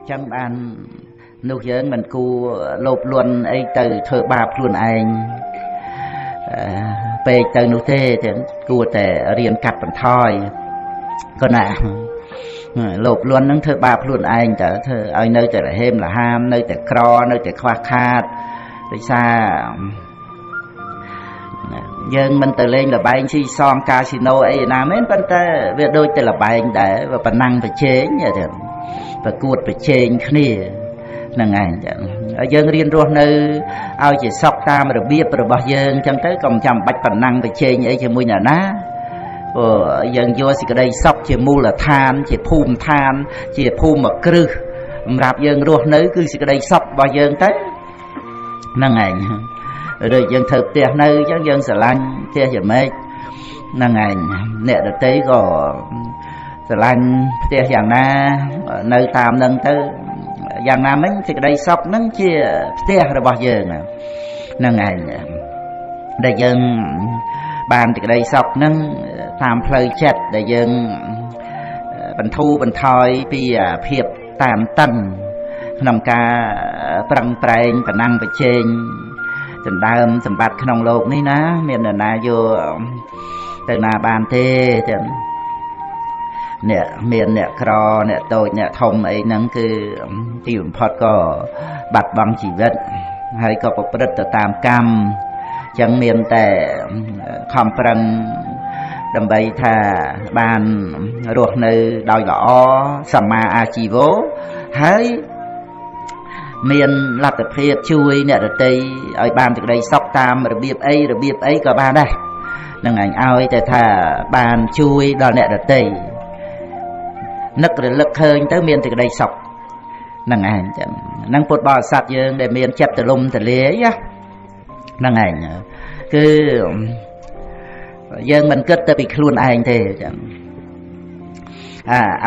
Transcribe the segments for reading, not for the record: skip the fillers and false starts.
chẳng bàn nụ dưỡng mình cu lộp luôn ấy từ thơ bạp luôn anh về từ nụ thế thì cu thể riêng cắt bằng thôi còn nè lộp luôn nâng thơ bạp luôn anh trở thơ ai nơi trở lại thêm là ham nơi trở cro nơi trở khoa khát để xa dân mình từ lên là bài si son casino ấy nào mấy bên ta việc đôi từ là bài để và bản năng phải chế như thế và cuột phải chế kia là ngày dân riêng luôn nơi ao chỉ sọc ta mà được biết rồi bao dân chẳng tới còn chăm bạch bản năng phải chế như ấy cho mùi nhà ná dân vô thì cái đây sọc chỉ mua là than chỉ phun mà cư rạp dân luôn nơi cứ cái đây sọc bao dân tới là ngày rồi dân thực tiệt nơi chắc dân sẽ lanh tiệt gì mấy là ngày nè được tí có sẽ lanh tiệt dạng na nơi tam nâng tới dạng na mấy thì cái đây sọc nâng chia tiệt rồi bao giờ nè là ngày để dân bàn thì cái đây sọc nâng tam phơi chặt để dân bần thu bần thoi vì phiệp tam tân nằm ca prang prang và năng và trên tình đam sầm bát khăn lột ní ná miền là na vô từ na bàn tê nè miền nè cò nè tôi nè thông ấy nắng cứ tiêu phật có bát bằng chỉ vật hay có một đất tam cam chẳng miền tè khom prang đầm bay thà bàn ruột nơi đòi gõ samma achivo hay miền lập tập hiệp chui nè rồi tây ở bàn từ đây sóc tam rồi biệp ấy có ba đây nâng ảnh ao ấy thà bàn chui đòi nè rồi tây nức rồi lực hơn tới miền từ đây sọc nâng ảnh nâng phút bò sạt dương để miền chép từ lum từ lía á nâng ảnh cứ dân mình kết tới bị luôn anh thế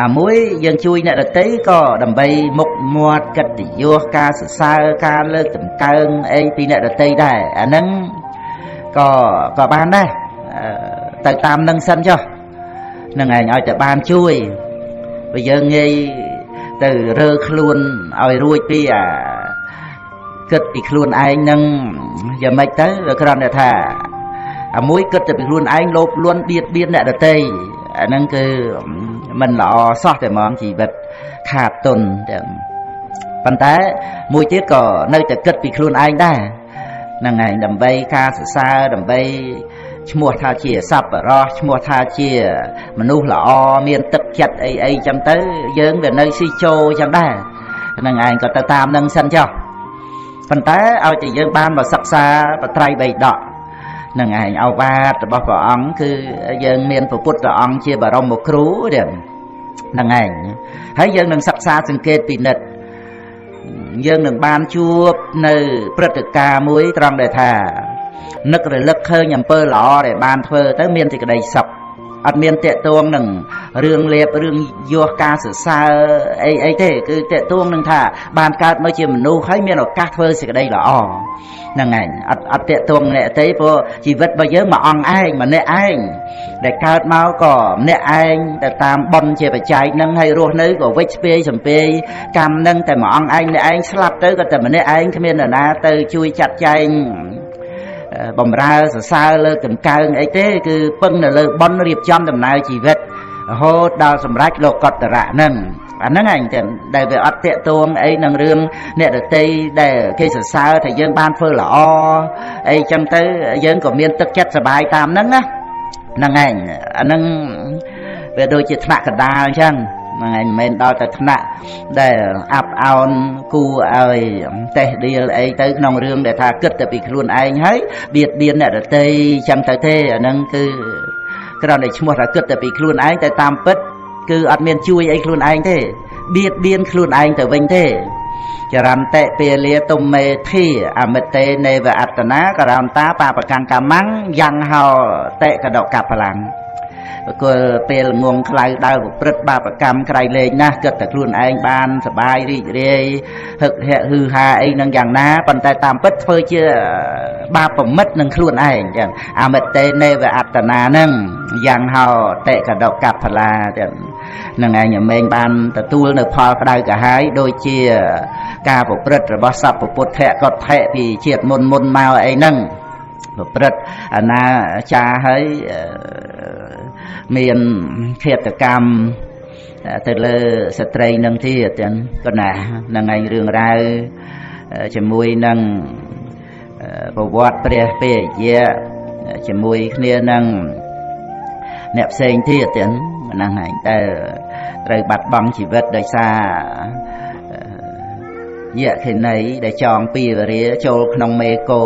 muối dân chui nè là tí có đầm bay mục muột cất thì vô ca sự sa ca lơ tầm cơn ấy tí nè là tí đây nâng có ban đây tại tam nâng sân cho nâng ảnh ở tại ban chui bây giờ nghe từ rơ luôn ở ruồi pi kết bị luôn anh nâng giờ mấy tới rồi còn là thà muối kết bị luôn anh lốp luôn biết nè là tí nâng cứ mình lọ sót để mong chỉ vật khát tuần phần té mùi tiết có nơiจะkết bị luôn anh đây là ngày đầm bay ca xa đầm bay mua tha chia sập rồi mua tha chia mà nu lọ miền tập chặt ấy chăm tới dướng về nơi si chô chẳng đây là ngày có ta tam nâng sân cho phần té ao chỉ dướng ban vào sập xa và trai bầy đỏ là ngày ao ba bao vào ống cứ dân miền phục là ống chia vào trong một crú điểm là ngày thấy dân đừng sắp xa sinh kết bị nật dân đừng ban chua nơi bật ca muối trong để thà nức rồi lắc hơi nhầm pơ lọ để ban thơ tới miền thì cái đầy sập ở miền tệ tuông đừng rương liệp rương vô ca sự xa ấy thế cứ tệ tuông đừng thà ban ca mới chỉ mình nu thấy miền ở ca thơ thì cái đây là là ngày ở tệ tuông này thấy vô chỉ vật bao giờ mà on anh mà nè anh để cao máu có nè anh để tam bon chỉ phải chạy nâng hay ruột nơi của vết sầm pê cam nângแต่mà on anh nè anh slap tới cóแต่mà nè anh cái miền là na từ chui chặt chạy bầm ra xa lơ cầm cao ấy thế cứ phân là lơ bon riệp chom tầm nào chỉ vật hô đào sầm rách lột cọt rạ nâng nâng ảnh để về ắt tệ tuông ấy nâng rương nè được tây để khi xa thì dân ban phơi là ấy trong tới dân của miền tức chất sờ bài tam nâng á nâng ảnh nâng về đôi chỉ thạ cả đa chăng nâng ảnh mình đo tại thạ để áp ao cu ơi tệ đi ấy tới nông rương để thà cất để bị luôn anh thấy biệt biên nè được tây chẳng tới thế nâng cứ cái đó để mua ra cất để bị luôn anh tại tam pất cứ ăn miên chui ấy luôn anh thế biết biên luôn anh từ vinh thế cho làm tệ bề lia tôm mê thi mệt tê nê và ắt ná cả làm ta pa bạc căng cà mắng giang hào tệ cả độc cặp lằng cô bề nguồn khai đào một bứt ba bạc cam khai lên na cất từ luôn anh ban sờ bài đi đi thực hệ hư hà ấy nâng giang ná còn tại tam pất phơi chưa ba phẩm mất nâng luôn anh chẳng mệt tê nê và ắt ná nâng giang hào tệ cả độc cặp là នឹងឯងមេងបានទទួលនៅផលក្តៅក្រហាយដូចជាការប្រព្រឹត្តរបស់សព្វពុទ្ធៈកថៈពីជាតិមុនមកអីហ្នឹងប្រព្រឹត្តអាណាចារហើយមានឃាតកម្មទៅលើស្ត្រីនឹងទៀតក៏ណានឹងឯងរឿងរ៉ាវជាមួយនឹងប្រវត្តិព្រះពេយៈជាមួយគ្នានឹងអ្នកផ្សេងទៀតហ្នឹងហើយតែត្រូវបាត់បង់ជីវិតដោយសារយៈខេណីដែលចងពីវរាចូលក្នុងមេកោ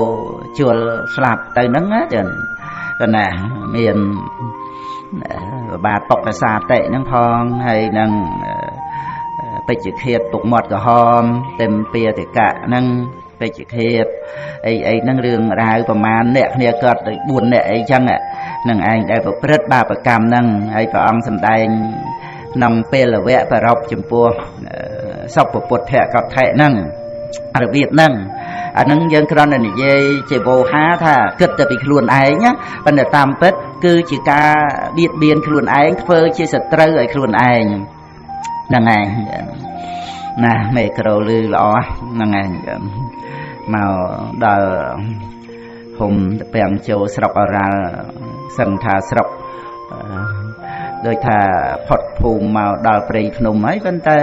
ជួលស្លាប់ទៅហ្នឹងក៏ណាមានបាទតុកសាតិហ្នឹងផងហើយនឹងពេជ្ជឃាតពុកមាត់ក្រហមต็មពាតិកៈហ្នឹងពេជ្ជឃាតអីហ្នឹងរឿងរ៉ាវប្រមាណអ្នកគ្នាគាត់ទៅ4អ្នកអីចឹងនឹងឯងដែលប្រព្រឹត្តបាបកម្មហ្នឹងហើយព្រះអង្គសម្ដែងក្នុងពេលវៈប្ររពចំពោះសព្វពុទ្ធៈកថៈហ្នឹងរបៀបហ្នឹងអាហ្នឹងយើងគ្រាន់តែនិយាយជាវោហាថាគិតតែពីខ្លួនឯងណាប៉ុន្តែតាមពិតគឺជាការបៀតបៀនខ្លួនឯងធ្វើជាសត្រូវឲ្យខ្លួនឯងហ្នឹងឯងណាមេក្រូលឺល្អហ្នឹងឯងមកដល់ភូមិតពាំងចូលស្រុកអរ៉ាល់សឹងថាស្រុកដោយថាផុតភូមិមកដល់ព្រៃភ្នំហើយប៉ុន្តែ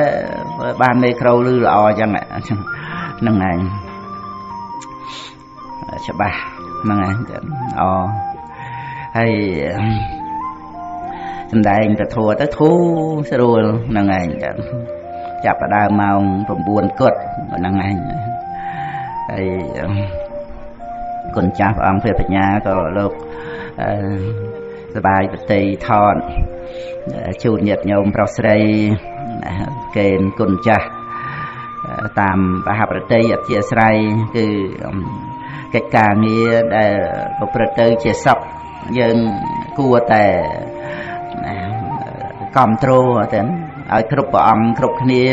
បានមេក្រូលឺល្អអញ្ចឹងហ្នឹងឯងច្បាស់ហ្នឹងឯងហើយសំដែងពធទៅធូរស្រួលហ្នឹងឯងចាប់ផ្ដើមម៉ោង9គត់ហ្នឹងឯងហើយគុណចាស់ព្រះអង្គព្រះបញ្ញាក៏លោកសបាយបតីថតជូនញាតិញោមប្រុសស្រីកេនគុណចាស់តាមបហប្រតិអធិស្ស្រ័យគឺកិច្ចការងារដែលប្រព្រឹត្តទៅជាសុខយើងគួរតែគ្រប់គ្រងទៅឲ្យគ្រប់ព្រះអង្គគ្រប់គ្នា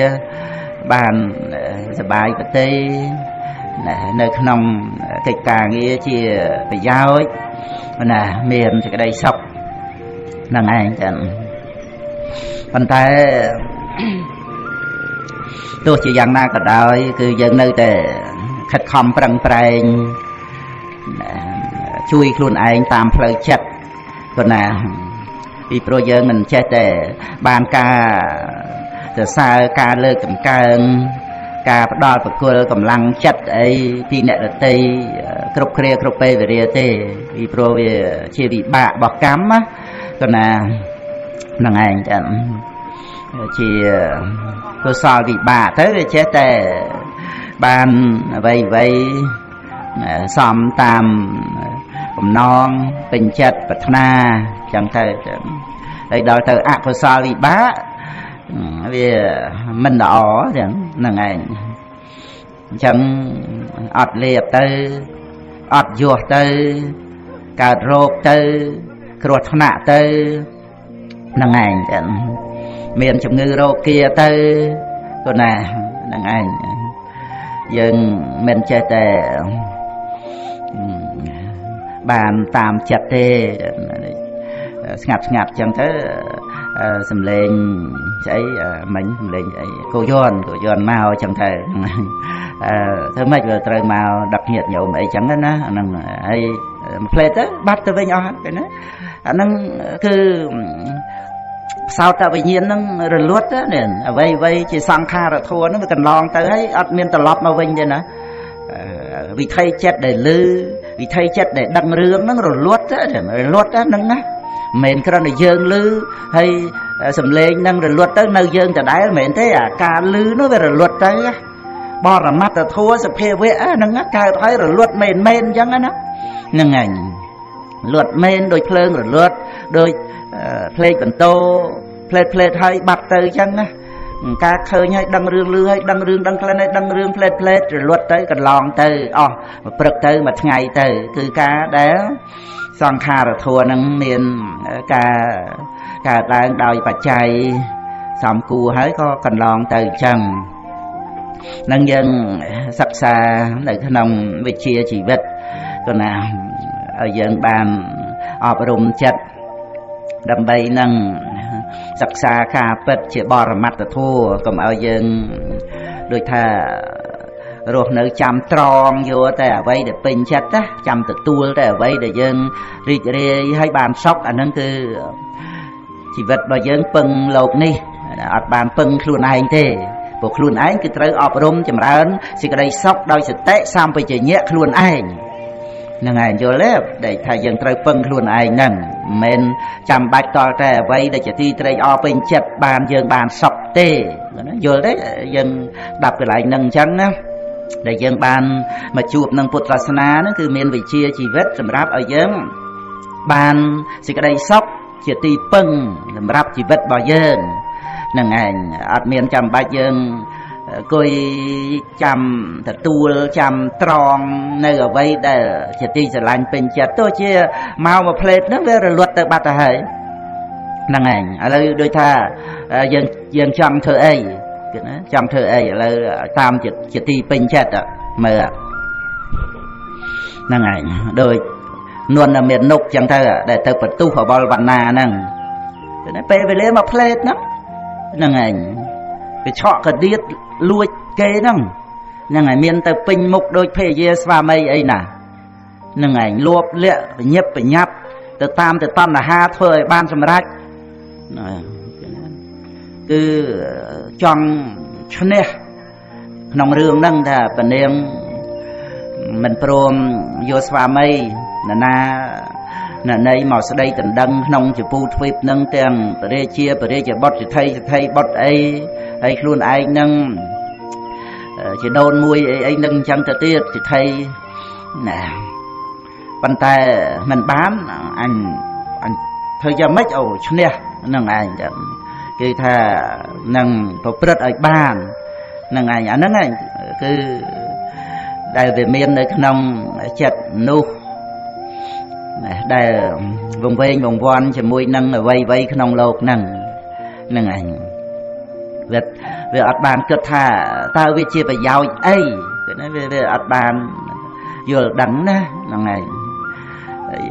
បានសបាយបតីនៅក្នុងកិច្ចការងារជាប្រយោជន៍ណាមានសេចក្តីសុខហ្នឹងឯងចឹងប៉ុន្តែទោះជាយ៉ាងណាក៏ដោយគឺយើងនៅតែខិតខំប្រឹងប្រែងជួយខ្លួនឯងតាមផ្លូវចិត្តក៏ណាពីព្រោះយើងមិនចេះតែបានការសរសើរការលើកតម្កើងការផ្ដល់ប្រគល់កម្លាំងចិត្តអីពីអ្នកដទៃគ្រប់គ្រាគ្រប់ពេលវេលាទេពីព្រោះវាជាវិបាករបស់កម្មក៏ណាហ្នឹងឯងចឹងជាកុសលវិបាកទៅវាចេះតែបានអ្វីសមតាមបំណងពេញចិត្តប្រាថ្នាចឹងទៅហើយដល់ទៅអកុសលវិបាកវាមិនល្អចឹងហ្នឹងឯងអញ្ចឹងអត់លៀបទៅអត់យោះទៅកើតរោគទៅគ្រោះថ្នាក់ទៅហ្នឹងឯងចឹងមានជំងឺរោគាទៅក៏ណាហ្នឹងឯងយើងមិនចេះតែបានតាមចិត្តទេស្ងាត់ចឹងទៅសំលេងស្អីមិញសំលេងអីគោយន់មកចឹងទៅធ្វើម៉េចវាត្រូវមកដឹកញាតិញោមអីចឹងណាអាហ្នឹងហើយផ្លេតទៅបាត់ទៅវិញអស់ហ្នឹងណាអាហ្នឹងគឺសោតវិញ្ញាណហ្នឹងរលត់ណាអ្វីជាសង្ខារធัวហ្នឹងវាកន្លងទៅហើយអត់មានត្រឡប់មកវិញទេណាវិថីចិត្តដែលលឺវិថីចិត្តដែលដឹងរឿងហ្នឹងរលត់ហ្នឹងណាមិនមែនគ្រាន់តែយើងលឺហើយសំឡេងហ្នឹងរលត់ទៅនៅយើងដដែលមិនមែនទេអាការលឺនោះវារលត់ទៅបរមត្តធัวសភាវៈហ្នឹងកើតហើយរលត់មែនអញ្ចឹងណាហ្នឹងឯងលត់មែនដូចភ្លើងរលត់ដូចផ្លេកបន្ទោផ្លេតហើយបាត់ទៅអញ្ចឹងណាការឃើញហើយដឹងរឿងលឺហើយដឹងរឿងដឹងក្លិនហើយដឹងរឿងផ្លេតរលត់ទៅកន្លងទៅអស់មួយព្រឹកទៅមួយថ្ងៃទៅគឺការដែលសង្ខារធัวនឹងមានការកើតឡើងដោយបច្ច័យសំគួរហើយក៏កន្លងទៅអញ្ចឹងនឹងយើងសិក្សានៅក្នុងវិជ្ជាជីវិតក៏ណាឲ្យយើងបានអប់រំចិត្តដើម្បីនឹង សិក្សាការពិតជាបរមត្តធម៌កុំឲ្យយើងដូចថារស់នៅចាំត្រង់យកតែអ្វីដែលពេញចិត្តណាចាំទទួលតែអ្វីដែលយើងរីករាយហើយបានសុខអាហ្នឹងគឺជីវិតរបស់យើងពឹងលោកនេះអត់បានពឹងខ្លួនឯងទេព្រោះខ្លួនឯងគឺត្រូវអប់រំចម្រើនសេចក្តីសុខដោយសតិសម្បជញ្ញៈខ្លួនឯងហ្នឹងឯងយល់ទេដែលថាយើងត្រូវពឹងខ្លួនឯងហ្នឹងមិនមែនចាំបាច់តល់តែអ្វីដែលជាទីត្រេកអរពេញចិត្តបានយើងបានសុខទេយល់ទេយើងដាប់កន្លែងហ្នឹងអញ្ចឹងណាដែលយើងបានមកជួបនឹងពុទ្ធសាសនាហ្នឹងគឺមានវិជ្ជាជីវិតសម្រាប់ឲ្យយើងបានសេចក្តីសុខជាទីពឹងសម្រាប់ជីវិតរបស់យើងហ្នឹងឯងអត់មានចាំបាច់យើងគួយចាំទទួលចាំត្រង់នៅអ្វីដែលជាទីស្រឡាញ់ពេញចិត្តទោះជាមកមួយផ្លេតហ្នឹងវារលត់ទៅបាត់ទៅហើយហ្នឹងឯងឥឡូវដូចថាយើងចង់ធ្វើអីគឺណាចង់ធ្វើអីឥឡូវតាមជាទីពេញចិត្តមើលហ្នឹងឯងដូចនួនមាននុកចឹងទៅដែលទៅបន្ទុះអវលវណ្ណាហ្នឹងគឺណាពេលវេលាមកផ្លេតហ្នឹងឯងវាឆក់កដៀតលួចគេហ្នឹងឯងមានទៅពេញមុខដូចភេយាស្វាមីអីណាហ្នឹងឯងលួបលាក់បញ្ញាប់បញ្ញាប់ទៅតាមទៅតណ្ហាធ្វើឲ្យបានសម្រេចគឺចង់ឈ្នះក្នុងរឿងហ្នឹងថាពនាងមិនព្រមយកស្វាមីណាណីមកស្ដីដណ្ដឹងក្នុងជពូទ្វីបនឹងទាំងបរិជាបុត្រសិទ្ធិបុត្រអីហើយខ្លួនឯងនឹងជាដូនមួយអីនឹងអញ្ចឹងទៅទៀតសិទ្ធិណាប៉ុន្តែមិនបានអញធ្វើយ៉ាងម៉េចអូឈ្នះនឹងឯងចឹងគឺថានឹងប្រព្រឹត្តឲ្យបាននឹងឯងអាហ្នឹងឯងគឺដែលវាមាននៅក្នុងចិត្តនោះដែលវង្វេងវង្វាន់ជាមួយនឹងអ្វីក្នុងโลกហ្នឹងឯងវាអត់បានគិតថាតើវាជាប្រយោជន៍អីគឺណាវាអត់បានយល់ដឹងណាហ្នឹងឯង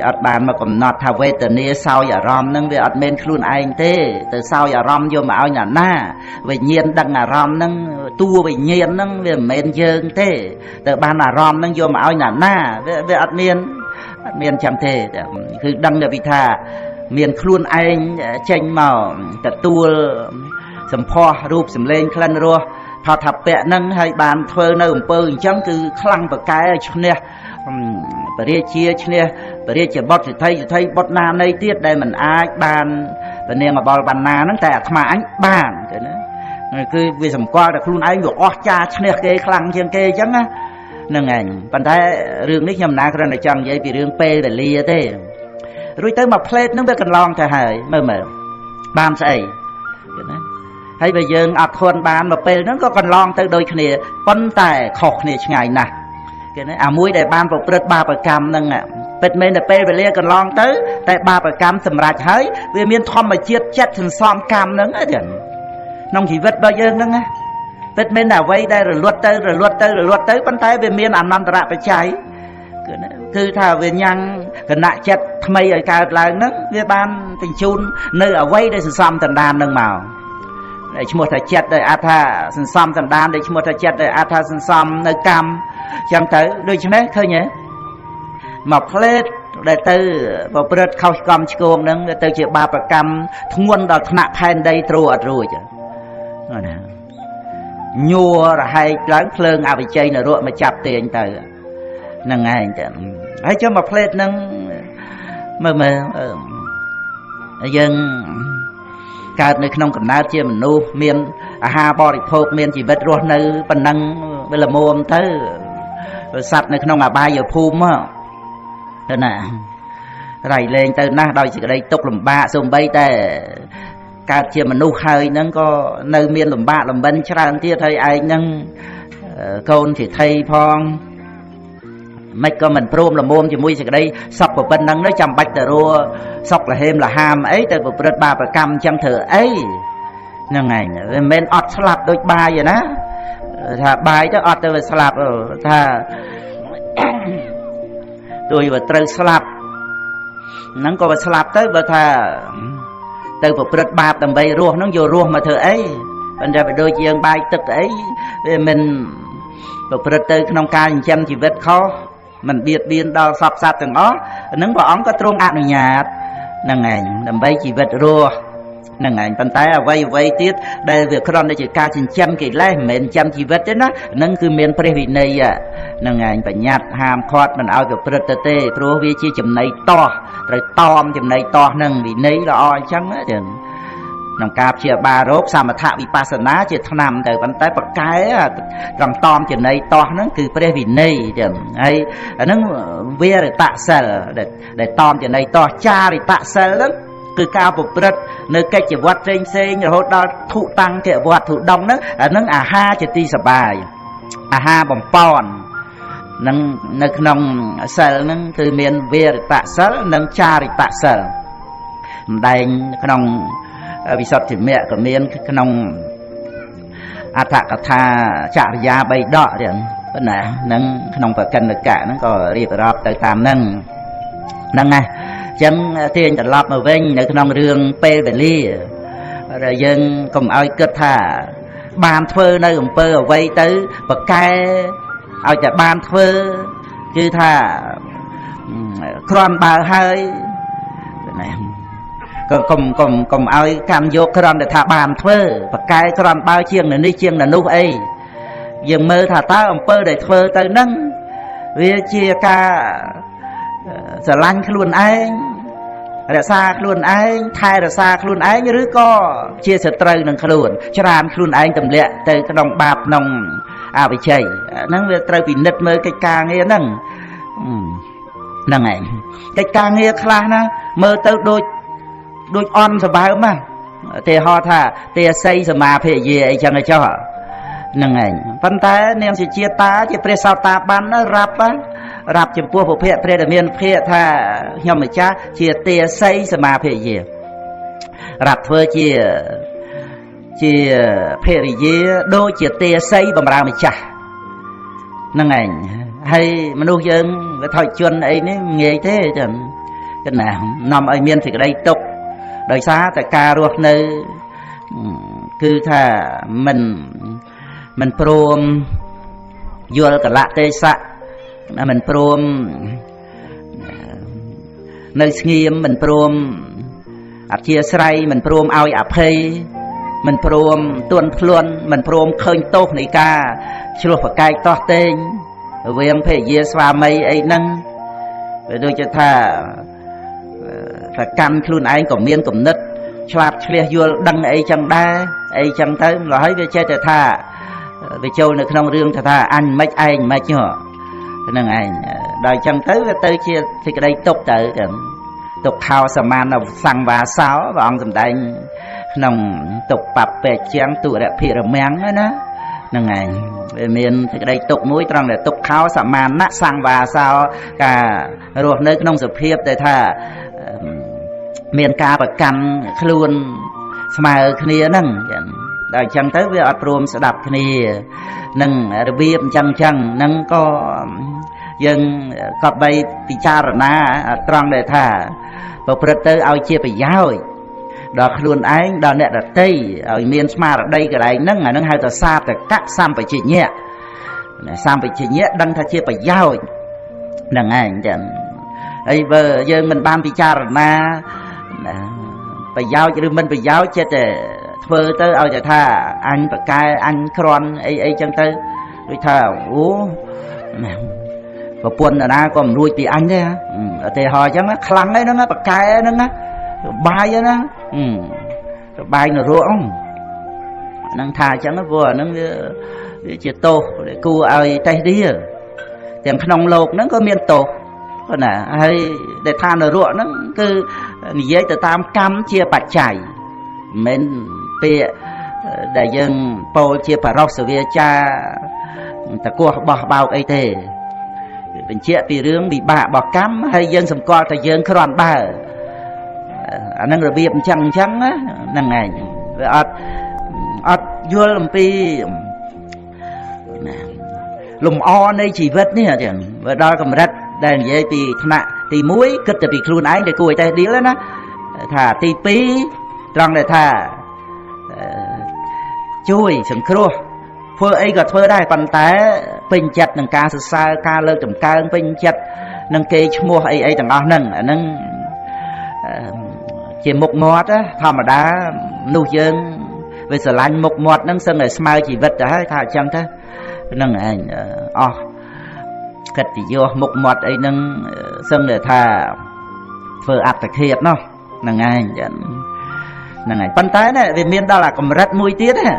អត់បានមកកំណត់ថាវេទនាសោយអារម្មណ៍ហ្នឹងវាអត់មែនខ្លួនឯងទេទៅសោយអារម្មណ៍យកមកឲ្យណាវិញ្ញាណដឹងអារម្មណ៍ហ្នឹងតួវិញ្ញាណហ្នឹងវាមិនមែនយើងទេទៅបានអារម្មណ៍ហ្នឹងយកមកឲ្យណាវាអត់មានចាំទេគឺដឹងតែពីថាមានខ្លួនឯងចេញមកទទួលសម្ផស្សរូបសម្លេងក្លិនរសផតថាពៈហ្នឹងហើយបានធ្វើនៅអំពើអញ្ចឹងគឺខ្លាំងប្រកែឈ្នះបរិជាឈ្នះបរិជាបុត្រសិទ្ធិបុត្រណានៃទៀតដែលមិនអាចបានពនាងអបលបណ្ណាហ្នឹងតែអាត្មាអញបានគឺណាគឺវាសម្គាល់តែខ្លួនឯងវាអស់ចាឈ្នះគេខ្លាំងជាងគេអញ្ចឹងណាហ្នឹងឯងប៉ុន្តែរឿងនេះខ្ញុំណាគ្រាន់តែចង់និយាយពីរឿងពេលវេលាទេរួចទៅមកផ្លេតហ្នឹងវាកន្លងទៅហើយមើលបានស្អីគឺណាហើយបើយើងអត់ធន់បានមកពេលហ្នឹងក៏កន្លងទៅដូចគ្នាប៉ុន្តែខុសគ្នាឆ្ងាយណាស់គឺណាអាមួយដែលបានប្រព្រឹត្តបាបកម្មហ្នឹងពិតមែនតែពេលវេលាកន្លងទៅតែបាបកម្មសម្រេចហើយវាមានធម្មជាតិចិត្តសន្សំកម្មហ្នឹងទេក្នុងជីវិតរបស់យើងហ្នឹងណាពិតមែនតែអ្វីដែលរលត់ទៅប៉ុន្តែវាមានអនន្តរបច្ច័យគឺថាវាញ៉ាំងគណៈចិត្តថ្មីឲ្យកើតឡើងហ្នឹងវាបានបញ្ជូននៅអ្វីដែលសន្សំដណ្ដានហ្នឹងមកឈ្មោះថាចិត្តដែលអាចថាសន្សំដណ្ដានដែលឈ្មោះថាចិត្តដែលអាចថាសន្សំនៅកម្មចឹងទៅដូច្នេះឃើញទេមកផ្លេតដែលទៅប្រព្រឹត្តខុសកម្មឆ្គងហ្នឹងវាទៅជាបាបកម្មធ្ងន់ដល់ថ្នាក់ផែនដីទ្រអត់រួចណាញ័ររហែកឡើងភ្លើងអវិជ័យនរកមកចាប់ទាញទៅហ្នឹងឯងចឹងហើយចុះមកផ្លេតហ្នឹងមើលយើងកើតនៅក្នុងកំណើតជាមនុស្សមានអាហារបរិភោគមានជីវិតរស់នៅប៉ុណ្ណឹងវាល្មមទៅសត្វនៅក្នុងអបាយភូមិទៅណារៃលែងទៅណាស់ដោយសេចក្តីទុក្ខលំបាកសូម្បីតែកើតជាមនុស្សហើយហ្នឹងក៏នៅមានលំបាកលំបិនច្រើនទៀតហើយឯងហ្នឹងកូនជាថៃផងមិនក៏មិនព្រមល្មមជាមួយសេចក្តីសុខប៉ុណ្ណឹងទៅចាំបាច់ទៅរੂសុខលហេមលហាមអីទៅប្រព្រឹត្តបាបកម្មអញ្ចឹងធ្វើអីហ្នឹងឯងវាមិនមែនអត់ស្លាប់ដូចបាយទេណាថាបាយទៅអត់ទៅវាស្លាប់ថាដូចវាត្រូវស្លាប់ហ្នឹងក៏វាស្លាប់ទៅបើថា ទៅប្រព្រឹត្តបាបដើម្បីរស់ហ្នឹងយករស់មកធ្វើអីប៉ុន្តែបើដូចយើងបាយទឹកអីវាមិនប្រព្រឹត្តទៅក្នុងការចិញ្ចឹមជីវិតខុសមិនបៀតបៀនដល់សពសត្វទាំងអស់ហ្នឹងព្រះអង្គក៏ទ្រង់អនុញ្ញាតហ្នឹងឯងដើម្បីជីវិតរស់ហ្នឹងឯងប៉ុន្តែអ្វីទៀតដែលវាគ្រាន់តែជាការចិញ្ចឹមកិលេសមិនមែនចិញ្ចឹមជីវិតទេណាហ្នឹងគឺមានព្រះវិន័យហ្នឹងឯងបញ្ញត្តិហាមឃាត់មិនឲ្យប្រព្រឹត្តទៅទេព្រោះវាជាចំណីតោះត្រូវតอมចំណីតោះហ្នឹងវិន័យល្អអញ្ចឹងចឹងក្នុងការព្យាបាលរោគសមថវិបស្សនាជាថ្នាំទៅប៉ុន្តែបកែត្រង់តอมចំណីតោះហ្នឹងគឺព្រះវិន័យចឹងហើយអាហ្នឹងវារិតសិលដែលតอมចំណីតោះចារិតសិលហ្នឹងគឺការប្រព្រឹត្តនៅកិច្ចវត្តផ្សេងរហូតដល់ធុតាំងកិច្ចវត្តធុដងហ្នឹងអាហ្នឹងអាហារជាទីសបាយអាហារបំពន់នឹងនៅក្នុងសិលហ្នឹងគឺមានវារិតសិលនិងចារិតសិលម្ដែងក្នុងវិសុទ្ធិមគ្គក៏មានក្នុងអត្ថកថាចរិយា3ដកហ្នឹងប៉ុណ្ណាហ្នឹងក្នុងបកិនកៈហ្នឹងក៏រៀបរាប់ទៅតាមហ្នឹងហ្នឹងណាចឹងទាញត្រឡប់មកវិញនៅក្នុងរឿងពេលវេលាដែលយើងកុំឲ្យគិតថាបានធ្វើនៅអំពើអ្វីទៅបកែឲ្យតែបានធ្វើគឺថាគ្រាន់បើហើយណាកុំឲ្យកម្មយកគ្រាន់តែថាបានធ្វើបកែគ្រាន់បើជាងនេះជាងនោះអីយើងមើលថាតើអំពើដែលធ្វើទៅហ្នឹងវាជាការស្រឡាញ់ខ្លួនឯងរក្សាខ្លួនឯងថែរក្សាខ្លួនឯងឬក៏ជាសត្រូវនឹងខ្លួនច្រើនខ្លួនឯងទម្លាក់ទៅក្នុងបាបក្នុងអវិជ័យហ្នឹងវាត្រូវពិនិត្យមើលកិច្ចការងារហ្នឹងហ្នឹងឯងកិច្ចការងារខ្លះណាមើលទៅដូចអន់សបើមណាទេហោថាទេសីសមាភិយាអីចឹងចុះហ្នឹងឯងប៉ុន្តែនាងសុជាតាជាព្រះសោតាបានរាប់ចំពោះពុភៈព្រះដែលមានភៈថាខ្ញុំម្ចាស់ជាទេសីសមាភិយារាប់ធ្វើជាភរិយាដូចជាទេសីបម្រើម្ចាស់ហ្នឹងឯងហើយមនុស្សយើងវាថយជន់អីនេះងាយទេចឹងគណានាំឲ្យមានសេចក្តីទុក្ខដោយសារតែការរស់នៅគឺថាមិនព្រមយល់កលៈទេសៈមិនព្រមនៅស្ងៀមមិនព្រមអធិស្ឋ័យមិនព្រមឲ្យអភ័យមិនព្រមទន់ភ្លន់មិនព្រមឃើញទោសនៃការឆ្លោះប្រកែកតោះតេងរវាងភរិយាស្វាមីអីហ្នឹងវាដូចជាថាកម្មខ្លួនឯងក៏មានគំនិតឆ្លាតឆ្លៀសយល់ដឹងអីចឹងដែរអីចឹងទៅម្ល៉េះហើយវាចេះតែថាវាចូលនៅក្នុងរឿងថាអញមិនឯងមិនហ្នឹងឯងដល់ចឹងទៅវាទៅជាសេចក្តីទុក្ខទៅទុក្ខោសមានសង្វាសោព្រះអង្គសម្ដែងក្នុងទុក្ខបបេជាងទុរភិរមាំងណាហ្នឹងឯងវាមានសេចក្តីទុក្ខមួយត្រង់តែទុក្ខោសមានសង្វាសោការរស់នៅក្នុងសភាពដែលថាមានការប្រកាន់ខ្លួនស្មើគ្នាហ្នឹងដល់អញ្ចឹងទៅវាអត់ព្រមស្ដាប់គ្នានឹងរបៀបអញ្ចឹងហ្នឹងក៏យើងក៏បីពិចារណាត្រង់ដែលថាប្រព្រឹត្តទៅឲ្យជាប្រយោជន៍ដល់ខ្លួនឯងដល់អ្នកដទៃឲ្យមានស្មារតីកន្លែងហ្នឹងអាហ្នឹងហៅថាសាតកៈសម្បជញ្ញៈសម្បជញ្ញៈដឹងថាជាប្រយោជន៍ហ្នឹងឯងចឹងហើយបើយើងមិនបានពិចារណាប្រយោជន៍ឬមិនប្រយោជន៍ចិត្តតែធ្វើទៅឲ្យតែថាអញប្រកែអញគ្រាន់អីចឹងទៅដូចថាអូប្រពន្ធណាក៏មិនរួចពីអញទេឧទាហរណ៍ចឹងខ្លាំងហ្នឹងប្រកែហ្នឹងណាបាយណាបាយនរកហ្នឹងថាចឹងព្រោះអាហ្នឹងវាជាទោសគួរឲ្យតេះដៀទាំងក្នុងលោកហ្នឹងក៏មានទោសប៉ុណ្ណាហើយដែលថានរកហ្នឹងគឺនិយាយទៅតាមកម្មជាបច្ច័យមិនពាក្យដែលយើងពោលជាបរោសវាចាតកោះបោះបោកអីទេបញ្ជាក់ពីរឿងវិបាករបស់កម្មហើយយើងសម្គាល់ថាយើងគ្រាន់បើអានឹងរបៀបអញ្ចឹងហ្នឹងឯងវាអត់យល់អំពីលំអនៃជីវិតនេះចឹងវាដល់កម្រិតដែលនិយាយពីថ្នាក់ទី1គិតទៅពីខ្លួនឯងដែលគួរឲ្យតេះដៀលណាថាទី2 ត្រង់ដែលថាជួយសង្គ្រោះធ្វើអីក៏ធ្វើដែរប៉ុន្តែពេញចិត្តនឹងការសរសើរការលើកតម្កើងពេញចិត្តនឹងគេឈ្មោះអីទាំងអស់ហ្នឹងអាហ្នឹងជាមុខមាត់ធម្មតាមនុស្សយើងវាស្រឡាញ់មុខមាត់ហ្នឹងសឹងតែស្មើជីវិតទៅហើយថាអញ្ចឹងទៅហ្នឹងឯងអស់កិត្តិយសមុខមាត់អីហ្នឹងសឹងតែថាធ្វើអត្តឃាតនោះហ្នឹងឯងហ្នឹងហើយប៉ុន្តែវាមានដល់អាកម្រិតមួយទៀតណា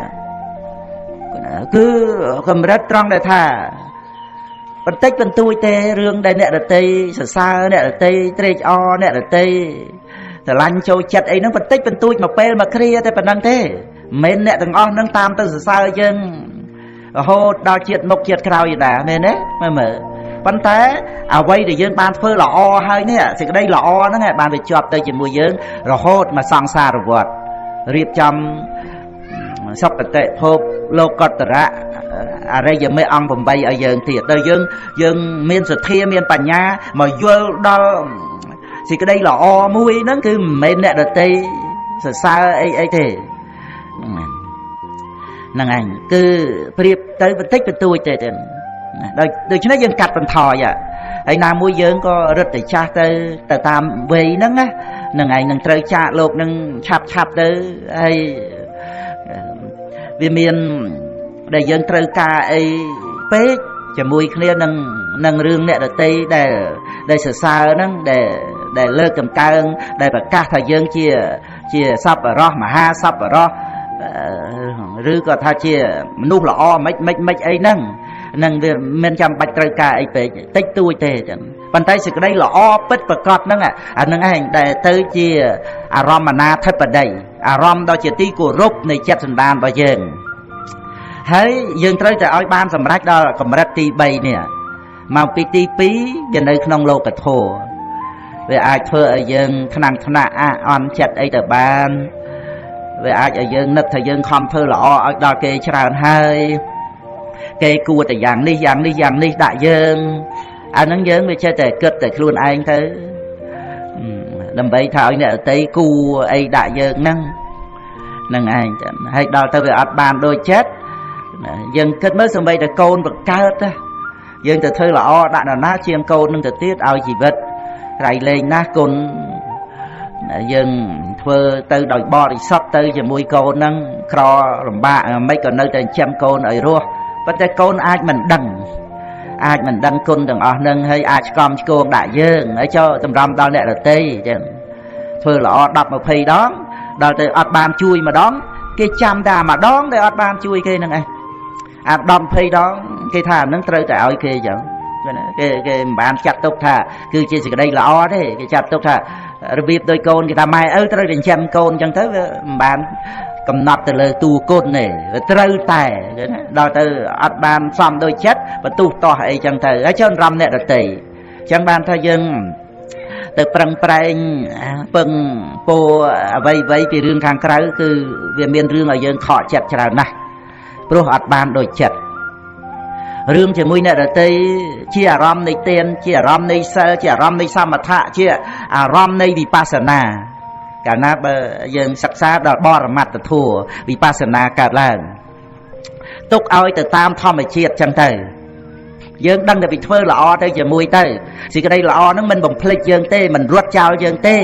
គឺកម្រិតត្រង់ដែលថាបន្តិចបន្តួចទេរឿងដែលអ្នកដតីសរសើរអ្នកដតីត្រេកអរអ្នកដតីស្រឡាញ់ចូលចិត្តអីហ្នឹងបន្តិចបន្តួចមកពេលមកគ្រាតែប៉ុណ្្នឹងទេមិនមែនអ្នកទាំងអស់ហ្នឹងតាមទៅសរសើរយើងរហូតដល់ជាតិមុខជាតិក្រោយដែរមែនទេមើលប៉ុន្តែអ្វីដែលយើងបានធ្វើល្អហើយនេះសេចក្តីល្អហ្នឹងបានទៅជាប់ទៅជាមួយយើងរហូតមកសង្សារវដ្តរៀបចំសុគតិភពលោកតរៈអរិយមេអង្គ8ឲ្យយើងទៀតដល់យើងមានសទ្ធាមានបញ្ញាមកយល់ដល់សេចក្តីល្អមួយហ្នឹងគឺមិនមែនអ្នកដតីសរសើរអីទេហ្នឹងឯងគឺប្រៀបទៅបន្តិចបន្តួចទេដូច្នេះយើងកាត់បន្ថយហើយណាមួយយើងក៏រឹតតែចាស់ទៅតាមវ័យហ្នឹងណាហ្នឹងឯងនឹងត្រូវចាកលោកនឹងឆាប់ទៅហើយវាមានដែលយើងត្រូវការអីពេកជាមួយគ្នានឹងរឿងអ្នកដតីដែលសរសើរហ្នឹងដែលលើកតម្កើងដែលប្រកាសថាយើងជាសប្បុរសមហាសប្បុរសឬក៏ថាជាមនុស្សល្អមិនអីហ្នឹងវាមិនចាំបាច់ត្រូវការអីពេកតិចតួចទេចឹងប៉ុន្តែសេចក្តីល្អពិតប្រកបហ្នឹងអាហ្នឹងឯងដែលទៅជាអារម្មណាធិបតីអារម្មណ៍ដ៏ជាទីគោរពនៃចិត្តសន្តានរបស់យើងហើយយើងត្រូវតែឲ្យបានសម្រេចដល់កម្រិតទី3នេះមកពីទី2វានៅក្នុងលោកធម៌វាអាចធ្វើឲ្យយើងថ្នាក់អន់ចិត្តអីទៅបានវាអាចឲ្យយើងនឹកថាយើងខំធ្វើល្អឲ្យដល់គេច្រើនហើយគេគួរតែយ៉ាងនេះដាក់យើងអាហ្នឹងយើងវាចេះតែគិតតែខ្លួនឯងទៅដើម្បីថាឲ្យអ្នកដទៃគួរអីដាក់យើងហ្នឹងឯងចឹងហើយដល់ទៅវាអត់បានដូចចិត្តយើងគិតមើលសម្បីតែកូនបង្កើតយើងទៅធ្វើល្អដាក់នរណាជាងកូននឹងទៅទៀតឲ្យជីវិតក្រៃលែងណាស់គុណយើងធ្វើទៅដោយបរិសុទ្ធទៅជាមួយកូនហ្នឹងក្រលំបាកមិនក៏នៅតែចិញ្ចឹមកូនឲ្យរស់ប៉ុន្តែកូនអាចមិនដឹងគុណទាំងអស់ហ្នឹងហើយអាចឆ្កំឆ្គងដាក់យើងហើយចុះតម្រាំដល់អ្នកដទៃចឹងធ្វើល្អ10 20ដងដល់ទៅអត់បានជួយម្ដងគេចាំតែម្ដងដែលអត់បានជួយគេហ្នឹងឯងអា10 20ដងគេថាហ្នឹងត្រូវតែឲ្យគេចឹងគេមិនបានចាត់ទុកថាគឺជាសេចក្តីល្អទេគេចាត់ទុកថារបៀបដោយកូនគេថាម៉ែឪត្រូវតែចិញ្ចឹមកូនចឹងទៅវាមិនបានកំណត់ទៅលើតួគុណទេវាត្រូវតែដល់ទៅអត់បានសមដូចចិត្តបន្ទុះតោះអីចឹងទៅហើយចុះរំអ្នកដទៃចឹងបានថាយើងទៅប្រឹងប្រែងពឹងពោអ្វីពីរឿងខាងក្រៅគឺវាមានរឿងឲ្យយើងខកចិត្តច្រើនណាស់ព្រោះអត់បានដូចចិត្តរឿងជាមួយអ្នកដទៃជាអារម្មណ៍នៃទានជាអារម្មណ៍នៃសិលជាអារម្មណ៍នៃសមថៈជាអារម្មណ៍នៃវិបស្សនាកាលណាបើយើងសិក្សាដល់បរមត្តធម៌វិបស្សនាកើតឡើងទុកឲ្យទៅតាមធម្មជាតិចឹងទៅយើងដឹងតែពីធ្វើល្អទៅជាមួយទៅសេចក្តីល្អហ្នឹងមិនបំភ្លេចយើងទេមិនរត់ចោលយើងទេ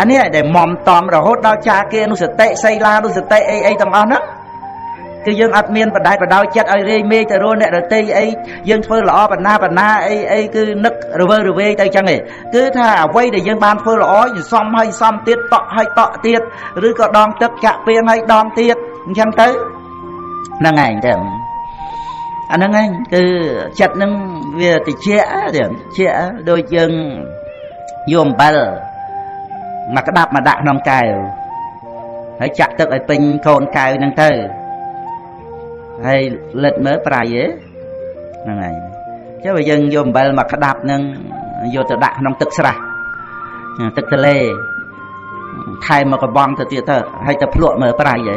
អានេះដែលមុំតំរហូតដល់ចាគេអនុសតិសីលាអនុសតិអីទាំងអស់ហ្នឹងគឺយើងអត់មានបដិបដោយចិត្តឲ្យរាយមេទៅរស់អ្នកដទៃអីយើងធ្វើល្អបណ្ណាអីគឺនឹករវើរវេទៅចឹងឯងគឺថាអ្វីដែលយើងបានធ្វើល្អយើងសំហើយសំទៀតតក់ហើយតក់ទៀតឬក៏ដងទឹកចាក់ពៀងហើយដងទៀតអញ្ចឹងទៅហ្នឹងឯងទៅអាហ្នឹងឯងគឺចិត្តហ្នឹងវាតិចដូចយើងយកអំបិលមកក្តាប់មកដាក់ក្នុងកែវហើយចាក់ទឹកឲ្យពេញកូនកែវហ្នឹងទៅហើយលិតមើលប្រៃទេហ្នឹងហើយចុះបើយើងយកអំបិលមកក្តាប់ហ្នឹងយកទៅដាក់ក្នុងទឹកស្រះទឹកទន្លេថែមមកកបងទៅទៀតទៅហើយទៅភ្លក់មើលប្រៃទេ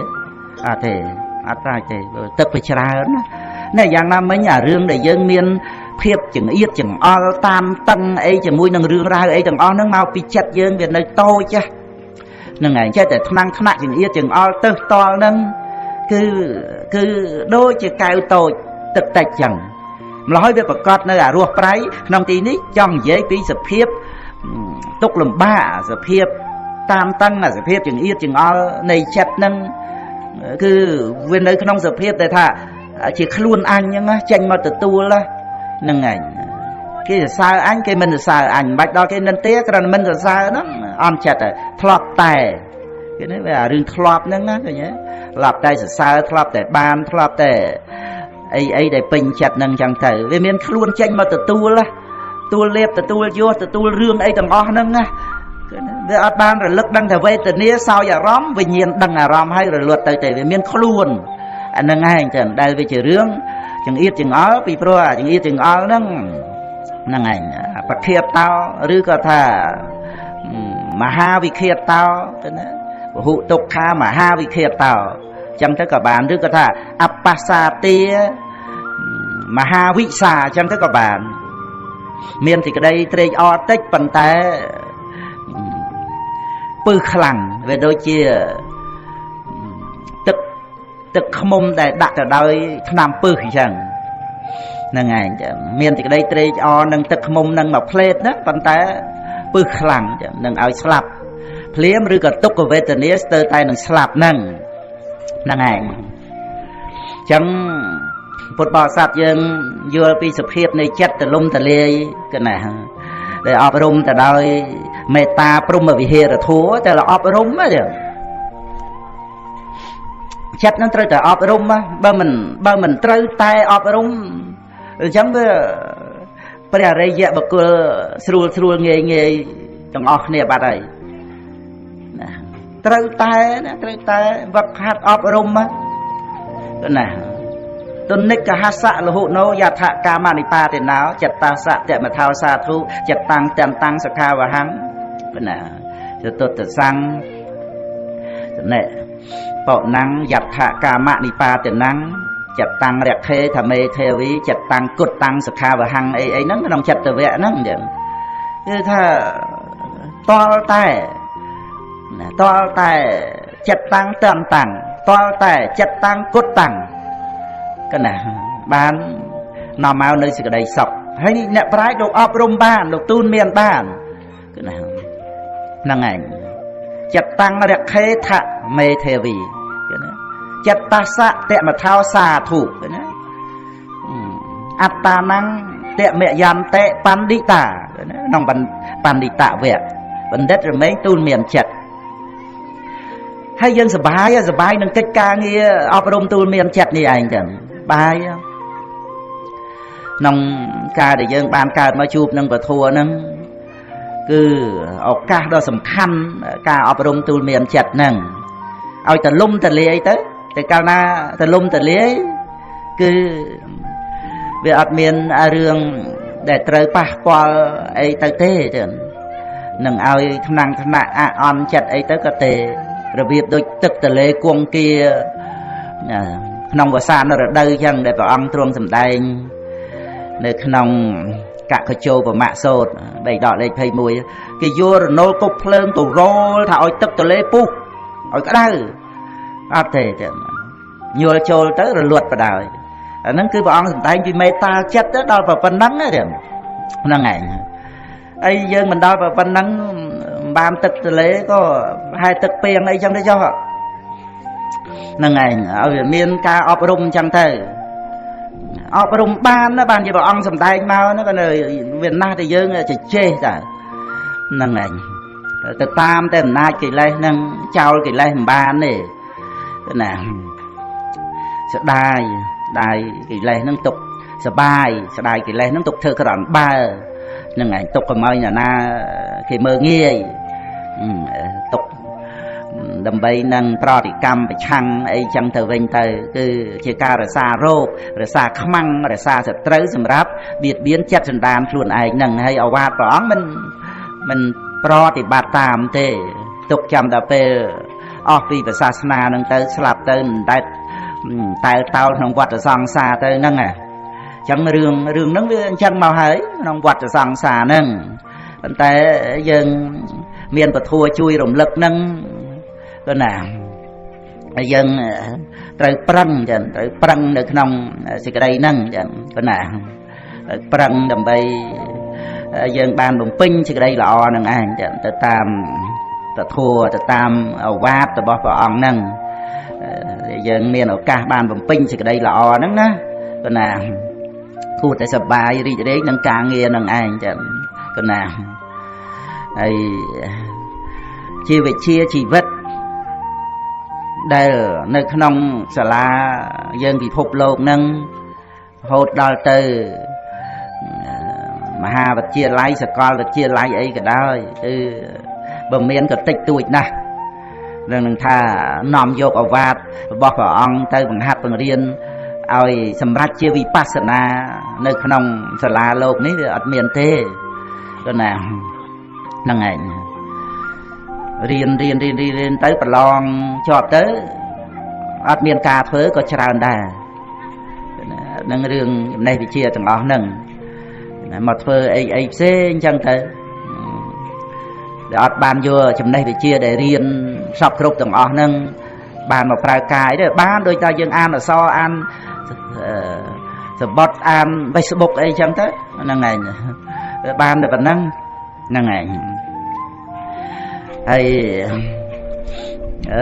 អត់ទេអត់ប្រៃទេទឹកវាច្រើនណាយ៉ាងណាមិញអារឿងដែលយើងមានភាពចង្អៀតចង្អល់តាមតឹងអីជាមួយនឹងរឿងរ៉ាវអីទាំងអស់ហ្នឹងមកពីចិត្តយើងវានៅតូច នឹងឯងចេះតែថ្នាំងថ្នាក់ចង្អៀតចង្អល់ទៅតល់នឹងគឺដូចជាកែវតូចទឹកតិចចឹងម្ល៉េះហើយវាប្រកាសនៅអារសប្រៃក្នុងទីនេះចង់និយាយពីសភាពទុក្ខលំបាកសភាពតាមតឹងសភាពចង្អៀតចង្អល់នៃចិត្តនឹងគឺវានៅក្នុងសភាពដែលថាជាខ្លួនអញហ្នឹងចេញមកទទួលហ្នឹងឯងគេសរសើរអញគេមិនសរសើរអញមិនបាច់ដល់គេនិន្ទាគ្រាន់មិនសរសើរហ្នឹងអន់ចិត្តធ្លាប់តែគេនេះវារឿងធ្លាប់ហ្នឹងណាឃើញទេធ្លាប់តែសរសើរធ្លាប់តែបានធ្លាប់តែអីដែលពេញចិត្តហ្នឹងចឹងទៅវាមានខ្លួនចេញមកទទួលលេបទទួលយោទទួលរឿងអីទាំងអស់ហ្នឹងណាវាអត់បានរលឹកដឹងតែវេទនាសោយអារម្មណ៍វិញ្ញាណដឹងអារម្មណ៍ហើយរលត់ទៅតែវាមានខ្លួនអាហ្នឹងឯងចឹងដែលវាជារឿងចង្អៀតចង្អល់ពីព្រោះចង្អៀតចង្អល់ហ្នឹងឯងបឃាតតោឬក៏ថាមហាវិឃាតតោទៅណាពហុទុក្ខាមហាវិឃាតតោចឹងទៅក៏បានឬក៏ថាអបស្សាទាមហាវិសាចឹងទៅក៏បានមានសេចក្តីត្រេកអរតិចប៉ុន្តែពឹសខ្លាំងវាដូចជាទឹកខ្មុំដែលដាក់ទៅដោយថ្នាំពឹសអញ្ចឹងហ្នឹងឯងមានសេចក្តីត្រេកអរនឹងទឹកខ្មុំនឹងមកផ្លេតណាប៉ុន្តែពឹសខ្លាំងចឹងនឹងឲ្យស្លាប់ភ្លាមឬក៏ទុក្ខវេទនាស្ទើរតែនឹងស្លាប់ហ្នឹងឯងអញ្ចឹងពុទ្ធបរិស័ទយើងយល់ពីសភាពនៃចិត្តទលំទលាយកណាដែលអប់រំទៅដោយមេត្តាព្រហ្មវិហារធម៌តែអប់រំហ្នឹងចិត្តនឹងត្រូវតែអប់រំបើមិនត្រូវតែអប់រំអញ្ចឹងវាព្រះអរិយបុគ្គលស្រួលងាយទាំងអស់គ្នាបាត់ហើយណាត្រូវតែវឹកហាត់អប់រំណាទុនិកហសៈលហុណោយថាកាមនិបាតេណោចិត្តតាសៈតមថោសាធុចិត្តតាំងតាំងសខាវហੰណាចតុតសੰណែបោណੰយថាកាមនិបាតេណੰចិត្តតាំងរខេធមេទេវីចិត្តតាំងគុតតាំងសខាវហੰអីហ្នឹងក្នុងចិត្តវៈហ្នឹងចឹងគឺថាតលតែចិត្តតាំងតាំងតលតែចិត្តតាំងគុតតាំងកណាបាននាំមកនៅសេចក្តីសុខហើយអ្នកប្រាជ្ញលោកអប់រំបានលោកទូនមានបានកណាហ្នឹងឯងចិត្តតាំងរខេថមេទេវីកណាចិត្តតាសៈតមថោសាធុកណាអត្តានੰតមយន្តេបណ្ឌិតាក្នុងបណ្ឌិតវៈបណ្ឌិតរមែងទូនមានចិត្តហើយយើងសប្បាយនឹងកិច្ចការងារអប់រំទូលមានចិត្តនេះឯងចឹងបាយក្នុងការដែលយើងបានកើតមកជួបនឹងពធហ្នឹងគឺឱកាសដ៏សំខាន់ការអប់រំទូលមានចិត្តហ្នឹងឲ្យតលំតលាយទៅតែកាលណាតលំតលាយគឺវាអត់មានរឿងដែលត្រូវប៉ះពាល់អីទៅទេចឹងនឹងឲ្យថ្នាក់អន់ចិត្តអីទៅក៏ទេរបៀបដូចទឹកទលេគង្គាក្នុងវស្សានរដូវចឹងដែលព្រះអង្គទ្រង់សម្ដែងនៅក្នុងកកជោបមសោតបេដកលេខ21គេយករណុលគប់ភ្លើងទៅរលថាឲ្យទឹកទលេពុះឲ្យក្តៅអត់ទេចឹងញល់ចូលទៅរលត់បដ អាហ្នឹងគឺព្រះអង្គសម្ដែងពីមេត្តាចិត្តទៅដល់ប៉ុណ្ណឹងហ្នឹងឯងអីយើងមិនដល់ប៉ុណ្ណឹងបានទឹកទលេក៏ហែទឹកពេងអីចឹងទៅចុះហ្នឹងឯងឲ្យមានការអប់រំចឹងទៅអប់រំបានជាព្រះអង្គសម្ដែងមកហ្នឹងក៏នៅវាណាស់តែយើងចេះតាហ្នឹងឯងទៅតាមតែអំណាចកិលេសហ្នឹងចោលកិលេសមិនបានទេណាស្ដាយកិលេសហ្នឹងទុកសបាយស្ដាយកិលេសហ្នឹងទុកធ្វើក្រំបើហ្នឹងឯងទុកកុំឲ្យអ្នកណាគេមើងងាយទុកដើម្បីនឹងប្រតិកម្មប្រឆាំងអីចឹងទៅវិញទៅគឺជាការរសាររោគរសាខ្មាំងរសាសត្រូវសម្រាប់បៀតបៀនចិត្តសន្តានខ្លួនឯងហ្នឹងហើយអវាទព្រះអង្គមិនប្រតិបត្តិតាមទេទុកចាំដល់ពេលអស់ពីសាសនាហ្នឹងទៅស្លាប់ទៅមិនដែលតែតោលក្នុងវដ្តសង្សារទៅហ្នឹងអញ្ចឹងរឿងហ្នឹងវាអញ្ចឹងមកហើយក្នុងវដ្តសង្សារហ្នឹងប៉ុន្តែយើងមានពធជួយរំលឹកហ្នឹង ก็น่ะยังត្រូវប្រឹងចឹងត្រូវប្រឹងនៅក្នុងសេចក្តីហ្នឹងចឹងក៏ណាប្រឹងដើម្បីយើងបានបំពេញសេចក្តីល្អហ្នឹងឯងចឹងទៅតាមពធัวទៅតាមឱវាទរបស់ព្រះអង្គហ្នឹងយើងមានឱកាសបានបំពេញសេចក្តីល្អហ្នឹងណាក៏ណាគួរតែសប្បាយរីករាយនឹងការងារហ្នឹងឯងចឹងក៏ណាហើយជាវិជ្ជាជីវិតដែលនៅក្នុងសាលាយើងពិភពលោកហ្នឹងរហូតដល់ទៅមហាវិទ្យាល័យសាកលវិទ្យាល័យអីក៏ដោយគឺបើមានក៏តិចតួចណាស់នឹងថានាំយកឱវាទរបស់ព្រះអង្គទៅបង្ហាត់បង្រៀនឲ្យសម្រេចជាវិបស្សនានៅក្នុងសាលាលោកនេះវាអត់មានទេក៏ណាហ្នឹងឯងរៀនទៅប្រឡងជាប់ទៅអត់មានការធ្វើក៏ច្រើនដែរនឹងរឿងចំណេះវិជ្ជាទាំងអស់ហ្នឹងមកធ្វើអីផ្សេងអញ្ចឹងទៅដែលអត់បានយកចំណេះវិជ្ជាដែលរៀនសពគ្រប់ទាំងអស់ហ្នឹងបានមកប្រើកាយទេបានដូចតែយើងអានអក្សរអានសបត់អាន Facebook អីចឹងទៅហ្នឹងឯងបានតែប៉ុណ្ណឹងហ្នឹងឯងហើយ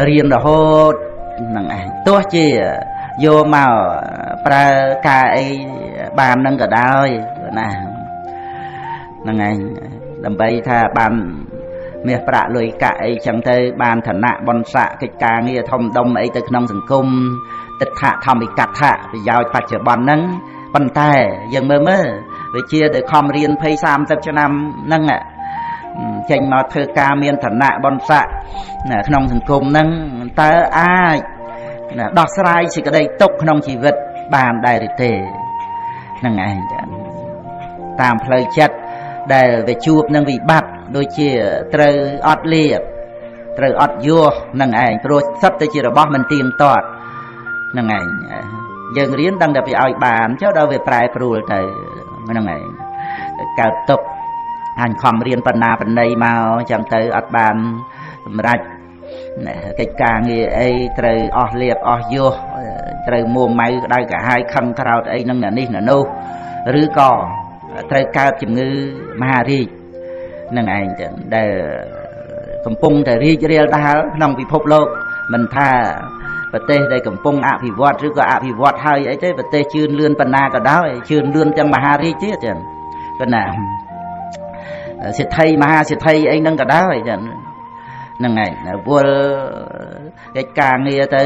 រៀនរហូតហ្នឹងឯងទោះជាយកមកប្រើការអីបាននឹងក៏ដោយណាហ្នឹងឯងដើម្បីថាបានមាសប្រាក់លុយកាក់អីចឹងទៅបានឋានៈបុណ្យស័ក្តិកិច្ចការងារធំដុំអីទៅក្នុងសង្គមទិដ្ឋធម្មិកថាប្រយោជន៍បច្ចុប្បន្នហ្នឹងប៉ុន្តែយើងមើលវាជាតែខំរៀន20 30ឆ្នាំហ្នឹងចេញមកធ្វើការមានឋានៈបុណ្យស័ក្តិក្នុងសង្គមហ្នឹងតើអាចដោះស្រាយសេចក្តីទុក្ខក្នុងជីវិតបានដែរឬទេហ្នឹងឯងតាមផ្លូវចិត្តដែលវាជួបនឹងវិបត្តិដូចជាត្រូវអត់លៀបត្រូវអត់យោហ្នឹងឯងព្រោះសិតទៅជារបស់មិនទៀងទាត់ហ្នឹងឯងយើងរៀនដឹងតែពីឲ្យបានចុះដល់វាប្រែប្រួលទៅហ្នឹងឯងកើតទុក្ខអញខំរៀនបណ្ណាបណ្ណៃមកចឹងទៅអត់បានសម្រេចកិច្ចការងារអីត្រូវអស់លៀបអស់យោត្រូវមួម៉ៅក្តៅកាហាយខឹងក្រោតអីហ្នឹងនេះនោះឬក៏ត្រូវកើតជំងឺមហារីកនឹងឯងចឹងដែលកំពុងតែរីករាលដាលក្នុងពិភពលោកមិនថាប្រទេសដែលកំពុងអភិវឌ្ឍឬក៏អភិវឌ្ឍហើយអីទេប្រទេសជឿនលឿនប៉ុណ្ណាក៏ដោយជឿនលឿនទាំងមហារីកទៀតចឹងប៉ុណ្ណាសិទ្ធិមហាសិទ្ធិអីហ្នឹងក៏ដោយចឹងហ្នឹងឯងវល់កិច្ចការងារទៅ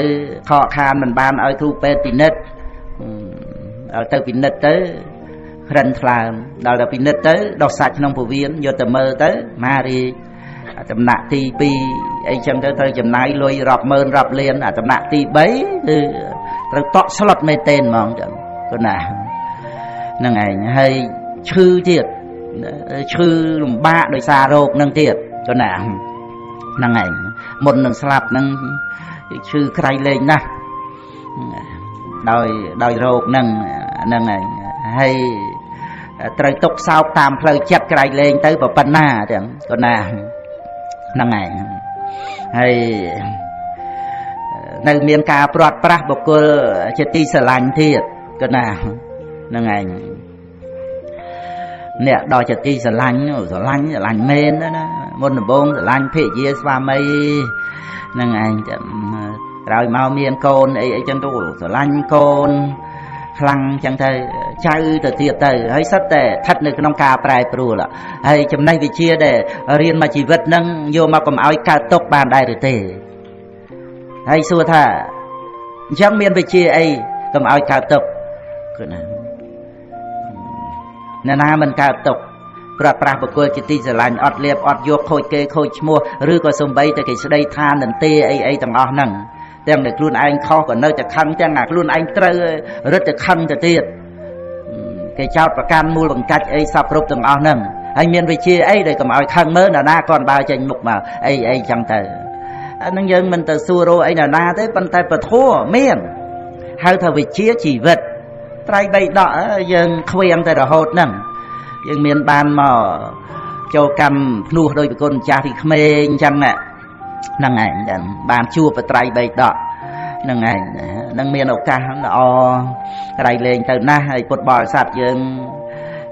ខកខានមិនបានឲ្យគ្រូពេទ្យពិនិត្យដល់ទៅពិនិត្យទៅក្រិនថ្លើមដល់ទៅពិនិត្យទៅដោះសាច់ក្នុងពោះវៀនយកទៅមើលទៅមហារីកដំណាក់ទី2អីចឹងទៅត្រូវចំណាយលុយរាប់ម៉ឺនរាប់លានដំណាក់ទី3គឺត្រូវតក់ស្លុតមែនទេហ្មងចឹងគណាហ្នឹងឯងហើយឈឺទៀតឈឺលំបាកដោយសាររោគហ្នឹងទៀតគណាហ្នឹងឯងមុននឹងស្លាប់ហ្នឹងឈឺក្រៃលែងណាស់ដោយរោគហ្នឹងហ្នឹងឯងហើយត្រូវទុកសោកតាមផ្លូវចិត្តក្រៃលែងទៅប៉ុណ្ណាចឹងគណាហ្នឹងឯងហើយនៅមានការព្រាត់ប្រាសបុគ្គលជាទីស្រឡាញ់ទៀតគណាហ្នឹងឯងអ្នកដល់ជាទីស្រឡាញ់មែនណាមុនដំបូងស្រឡាញ់ភរិយាស្វាមីហ្នឹងឯងក្រោយមកមានកូនអីចឹងទៅស្រឡាញ់កូនខ្លាំងចឹងទៅចៅទៅទៀតទៅហើយសិតតែស្ថិតនៅក្នុងការប្រែប្រួលហើយចំណេះវិជ្ជាដែលរៀនមកជីវិតហ្នឹងយកមកកុំឲ្យកើតទុក្ខបានដែរឬទេហើយសួរថាអញ្ចឹងមានវិជ្ជាអីកុំឲ្យកើតទុក្ខគឺណាអ្នកណាមិនកើតទុក្ខប្រាស្រ័យបុគ្គលជាទីស្រឡាញ់អត់លៀបអត់យកខូចគេខូចឈ្មោះឬក៏សំបីតែគេស្ដីថានន្ទាអីទាំងអស់ហ្នឹងទាំងតែខ្លួនឯងខុសក៏នៅតែខឹងទាំងអាខ្លួនឯងត្រូវរឹតតែខឹងទៅទៀតគេចោទប្រកាន់មូលបង្កាច់អីសពគ្រប់ទាំងអស់ហ្នឹងហើយមានវិជាអីដែលកុំឲ្យខឹងមើលណាគាត់បើចេញមុខមកអីចឹងទៅអានឹងយើងមិនទៅសួររកអីណាទេប៉ុន្តែពធមានហៅថាវិជាជីវិតត្រៃបីដកយើងខ្វៀងតែរហូតហ្នឹងយើងមានបានមកចូលកម្មភ្នោះដោយប្រគុណម្ចាស់ពីក្មេងអញ្ចឹង ហ្នឹងឯងបានជួបបត្រៃបីដកហ្នឹងឯងនឹងមានឱកាសល្អក្រៃលែងទៅណាស់ហើយពុទ្ធបរិស័ទយើង